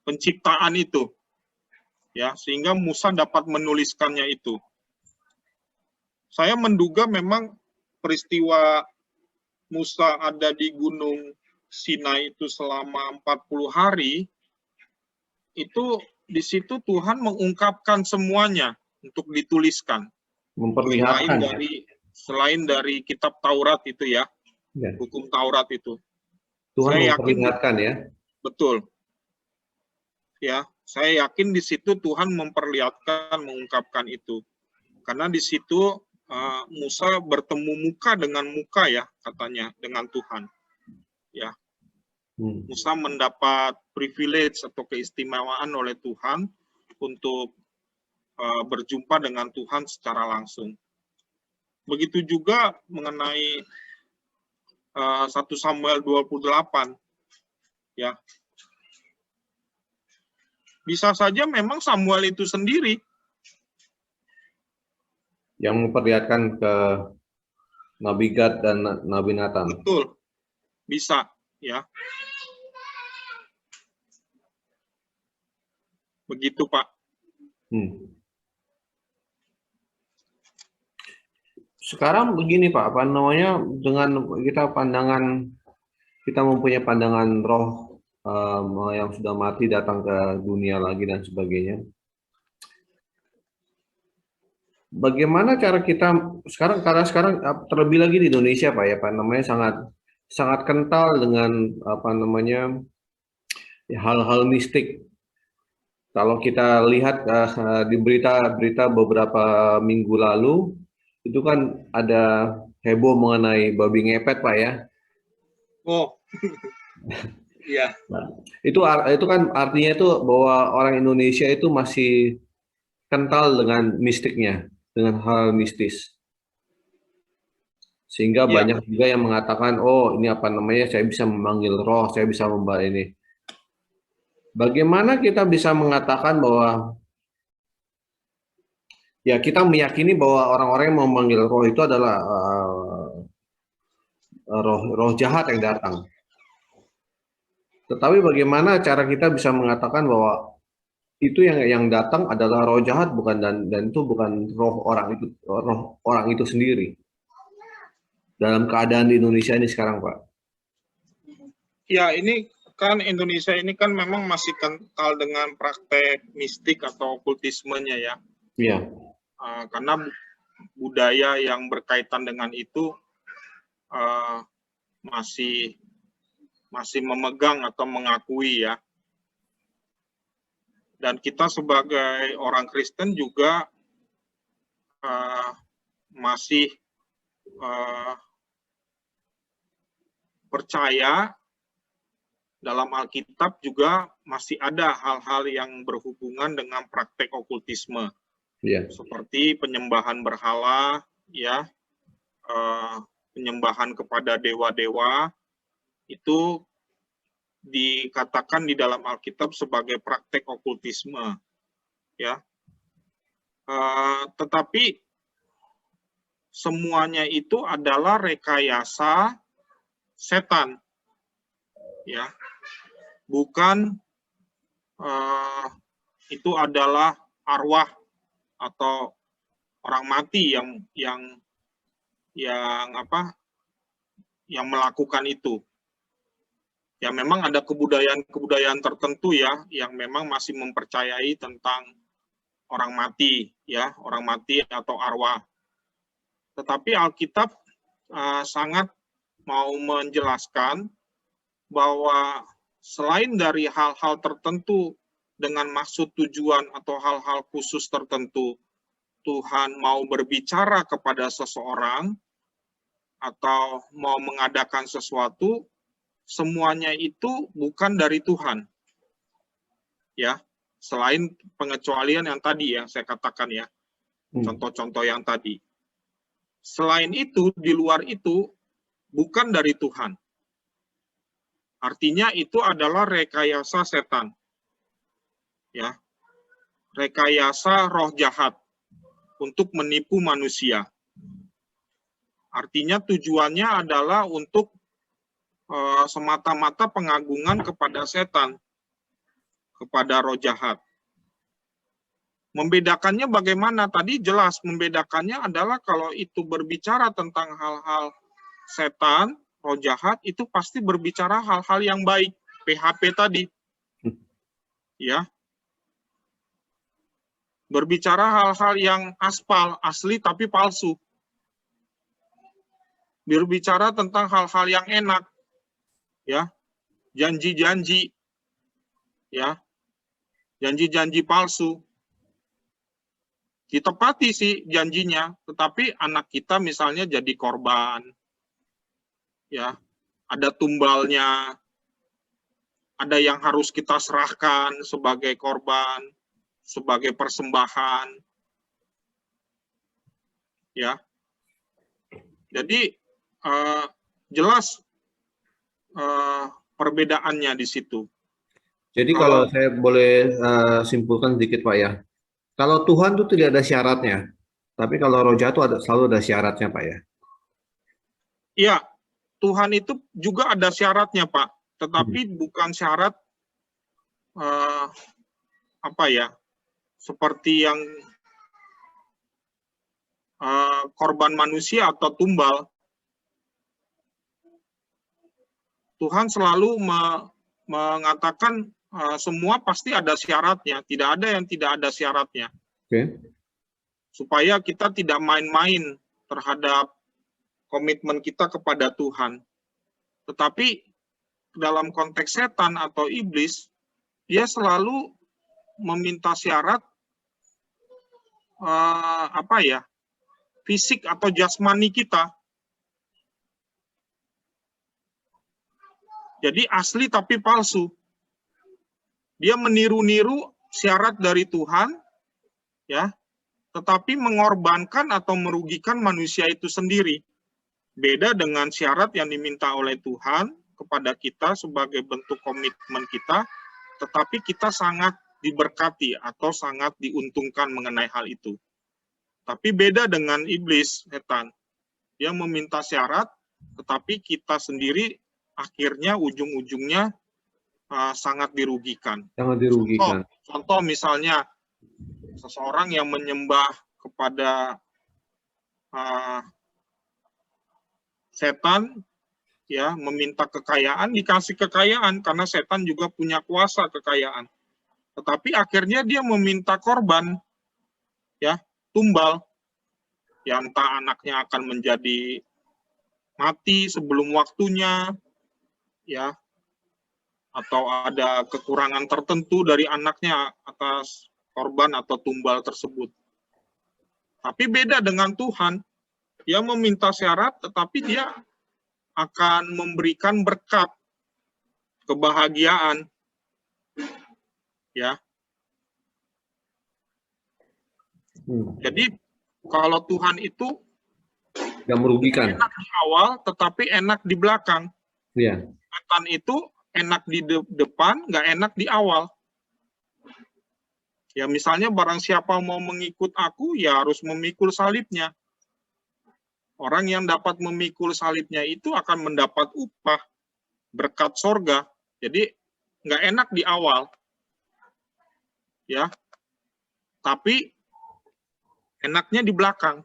B: penciptaan itu, ya, sehingga Musa dapat menuliskannya itu. Saya menduga memang peristiwa Musa ada di Gunung Sinai itu selama 40 hari, itu di situ Tuhan mengungkapkan semuanya untuk dituliskan.
A: Memperlihatkan.
B: Selain dari kitab Taurat itu ya. Hukum Taurat itu.
A: Tuhan
B: saya
A: memperlihatkan
B: yakin,
A: ya.
B: Betul. Ya, saya yakin di situ Tuhan memperlihatkan, mengungkapkan itu. Karena di situ Musa bertemu muka dengan muka ya, katanya, dengan Tuhan. Ya. Musa mendapat privilege atau keistimewaan oleh Tuhan untuk berjumpa dengan Tuhan secara langsung. Begitu juga mengenai 1 Samuel 28. Ya. Bisa saja memang Samuel itu sendiri
A: yang memperlihatkan ke Nabi Gad dan Nabi Nathan.
B: Betul. Bisa, ya. Begitu, Pak.
A: sekarang begini Pak, apa namanya, dengan kita mempunyai pandangan roh yang sudah mati datang ke dunia lagi dan sebagainya. Bagaimana cara kita sekarang, karena sekarang terlebih lagi di Indonesia Pak ya, Pak namanya sangat sangat kental dengan apa namanya, ya, hal-hal mistik. Kalau kita lihat di berita-berita beberapa minggu lalu, itu kan ada heboh mengenai babi ngepet Pak ya.
B: Oh, iya.
A: Nah, itu kan artinya itu bahwa orang Indonesia itu masih kental dengan mistiknya, dengan hal mistis. Sehingga
B: Iya,
A: banyak juga yang mengatakan, oh ini apa namanya, saya bisa memanggil roh, saya bisa membawa ini. Bagaimana kita bisa mengatakan bahwa, ya kita meyakini bahwa orang-orang yang memanggil roh itu adalah roh jahat yang datang. Tetapi bagaimana cara kita bisa mengatakan bahwa itu yang datang adalah roh jahat, bukan, dan itu bukan roh orang itu sendiri dalam keadaan di Indonesia ini sekarang Pak.
B: ya ini kan Indonesia ini kan memang masih kental dengan praktek mistik atau okultismenya ya.
A: Iya.
B: Karena budaya yang berkaitan dengan itu masih memegang atau mengakui ya. Dan kita sebagai orang Kristen juga masih percaya dalam Alkitab juga masih ada hal-hal yang berhubungan dengan praktek okultisme.
A: Iya.
B: Seperti penyembahan berhala, ya, penyembahan kepada dewa-dewa, itu dikatakan di dalam Alkitab sebagai praktek okultisme, ya. Tetapi semuanya itu adalah rekayasa setan, ya, bukan itu adalah arwah atau orang mati yang melakukan itu. Ya memang ada kebudayaan tertentu ya yang memang masih mempercayai tentang orang mati ya, orang mati atau arwah. Tetapi Alkitab sangat mau menjelaskan bahwa selain dari hal-hal tertentu dengan maksud tujuan atau hal-hal khusus tertentu, Tuhan mau berbicara kepada seseorang atau mau mengadakan sesuatu, semuanya itu bukan dari Tuhan. Ya, selain pengecualian yang tadi yang saya katakan ya, contoh-contoh yang tadi. Selain itu, di luar itu bukan dari Tuhan. Artinya itu adalah rekayasa setan. Ya. Rekayasa roh jahat untuk menipu manusia. Artinya tujuannya adalah untuk semata-mata pengagungan kepada setan, kepada roh jahat. Membedakannya bagaimana? Tadi jelas membedakannya adalah kalau itu berbicara tentang hal-hal setan, roh jahat, itu pasti berbicara hal-hal yang baik. PHP tadi. Ya. Berbicara hal-hal yang aspal, asli tapi palsu. Berbicara tentang hal-hal yang enak. Ya. Janji-janji. Ya. Janji-janji palsu. Ditepati sih janjinya, tetapi anak kita misalnya jadi korban. Ya. Ada tumbalnya. Ada yang harus kita serahkan sebagai korban, sebagai persembahan. Ya. Jadi jelas perbedaannya di situ.
A: Jadi kalau saya boleh simpulkan sedikit Pak ya, kalau Tuhan itu tidak ada syaratnya, tapi kalau roh jahat itu selalu ada syaratnya Pak ya.
B: Iya, Tuhan itu juga ada syaratnya Pak, tetapi bukan syarat seperti yang korban manusia atau tumbal, Tuhan selalu mengatakan semua pasti ada syaratnya, tidak ada yang tidak ada syaratnya.
A: Oke.
B: Supaya kita tidak main-main terhadap komitmen kita kepada Tuhan. Tetapi dalam konteks setan atau iblis, dia selalu meminta syarat fisik atau jasmani kita. Jadi asli tapi palsu. Dia meniru-niru syarat dari Tuhan, ya, tetapi mengorbankan atau merugikan manusia itu sendiri. Beda dengan syarat yang diminta oleh Tuhan kepada kita sebagai bentuk komitmen kita, tetapi kita sangat diberkati atau sangat diuntungkan mengenai hal itu. Tapi beda dengan iblis, setan. Dia meminta syarat, tetapi kita sendiri akhirnya ujung-ujungnya sangat dirugikan.
A: Sangat dirugikan.
B: Contoh misalnya, seseorang yang menyembah kepada setan, ya, meminta kekayaan, dikasih kekayaan, karena setan juga punya kuasa kekayaan. Tetapi akhirnya dia meminta korban, ya, tumbal, ya, entah anaknya akan menjadi mati sebelum waktunya, ya, atau ada kekurangan tertentu dari anaknya atas korban atau tumbal tersebut. Tapi beda dengan Tuhan, dia meminta syarat, tetapi dia akan memberikan berkat, kebahagiaan, ya. Jadi kalau Tuhan itu
A: nggak merugikan.
B: Enak di awal, tetapi enak di belakang.
A: Iya.
B: Setan itu enak di depan, nggak enak di awal. Ya misalnya barang siapa mau mengikut aku, ya harus memikul salibnya. Orang yang dapat memikul salibnya itu akan mendapat upah, berkat sorga. Jadi nggak enak di awal, ya. Tapi enaknya di belakang.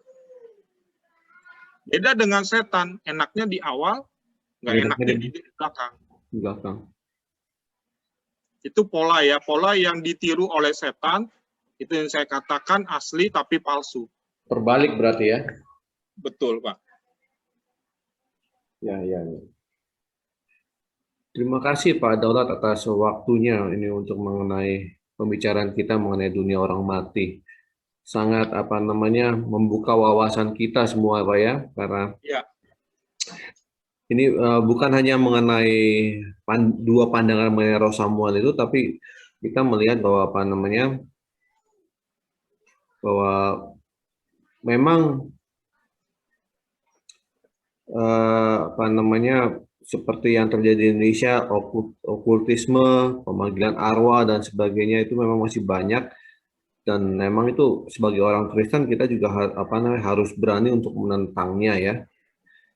B: Beda dengan setan, enaknya di awal, nggak enaknya di belakang.
A: Di belakang.
B: Itu pola ya, pola yang ditiru oleh setan, itu yang saya katakan asli tapi palsu.
A: Terbalik berarti ya?
B: Betul, Pak.
A: Ya. Terima kasih Pak Daulat atas waktunya ini untuk mengenai pembicaraan kita mengenai dunia orang mati. Sangat membuka wawasan kita semua Pak ya, karena ini bukan hanya mengenai dua pandangan mengenai Roh Samuel itu, tapi kita melihat bahwa bahwa memang seperti yang terjadi di Indonesia, okultisme, pemanggilan arwah dan sebagainya itu memang masih banyak. Dan memang itu sebagai orang Kristen kita juga harus berani untuk menentangnya ya,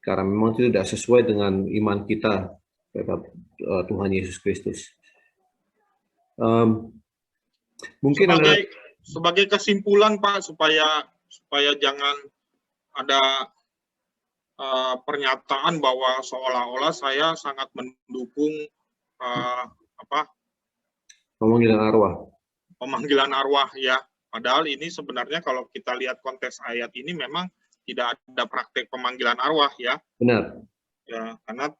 A: karena memang itu tidak sesuai dengan iman kita terhadap Tuhan Yesus Kristus. Mungkin
B: sebagai kesimpulan Pak, supaya jangan ada pernyataan bahwa seolah-olah saya sangat mendukung pemanggilan arwah ya. Padahal ini sebenarnya kalau kita lihat konteks ayat ini memang tidak ada praktek pemanggilan arwah ya.
A: Benar.
B: Ya, karena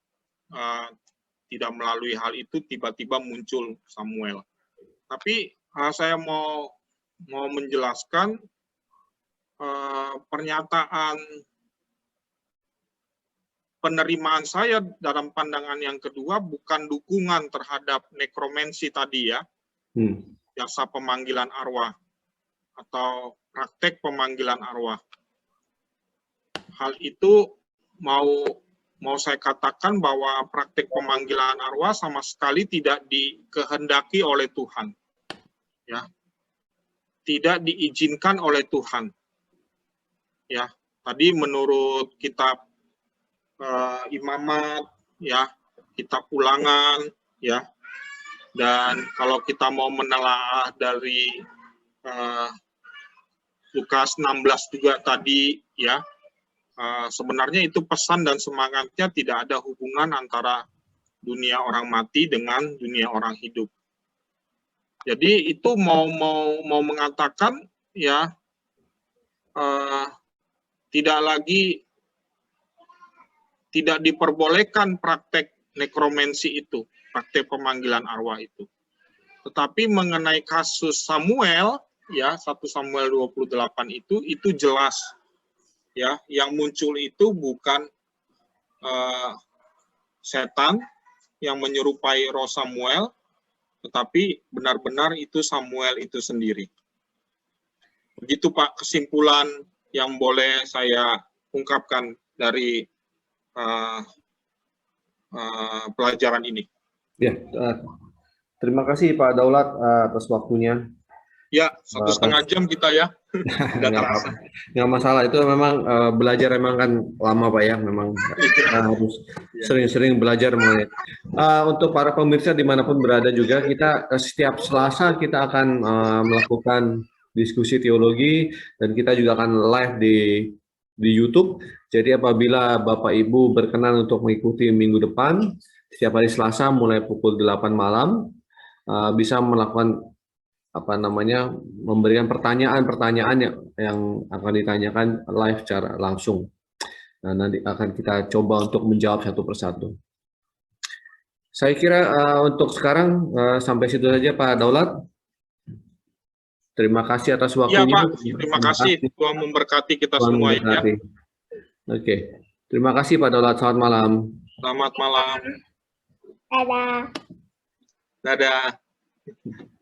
B: tidak melalui hal itu tiba-tiba muncul Samuel. Tapi saya mau menjelaskan pernyataan penerimaan saya dalam pandangan yang kedua bukan dukungan terhadap nekromansi tadi ya. Jasa pemanggilan arwah atau praktek pemanggilan arwah. Hal itu mau saya katakan bahwa praktek pemanggilan arwah sama sekali tidak dikehendaki oleh Tuhan. Ya. Tidak diizinkan oleh Tuhan. Ya, tadi menurut kitab Imamat ya, kitab Ulangan ya. Dan kalau kita mau menelaah dari Lukas 16 juga tadi ya. Sebenarnya itu pesan dan semangatnya tidak ada hubungan antara dunia orang mati dengan dunia orang hidup. Jadi itu mau mengatakan ya tidak diperbolehkan praktek nekromansi itu, praktek pemanggilan arwah itu. Tetapi mengenai kasus Samuel ya 1 Samuel 28 itu jelas ya, yang muncul itu bukan setan yang menyerupai roh Samuel, tetapi benar-benar itu Samuel itu sendiri. Begitu Pak kesimpulan yang boleh saya ungkapkan dari pelajaran ini.
A: Ya, terima kasih Pak Daulat atas waktunya.
B: Ya, 1,5 jam kita ya.
A: Nggak masalah, itu memang belajar memang kan lama Pak ya, memang harus sering-sering belajar mengenai. Untuk para pemirsa dimanapun berada juga, kita setiap Selasa kita akan melakukan diskusi teologi dan kita juga akan live di YouTube. Jadi apabila Bapak Ibu berkenan untuk mengikuti minggu depan, setiap hari Selasa mulai pukul 8 malam, bisa melakukan memberikan pertanyaan-pertanyaan yang akan ditanyakan live secara langsung. Nah, nanti akan kita coba untuk menjawab satu persatu. Saya kira untuk sekarang sampai situ saja Pak Daulat. Terima kasih atas waktunya.
B: Ya Pak, terima kasih. Tuhan memberkati kita
A: Tuhan
B: semua
A: memberkati.
B: ya.
A: Oke, terima kasih Pak Daulat. Selamat malam.
B: Selamat malam.
C: Dadah.
B: Dadah.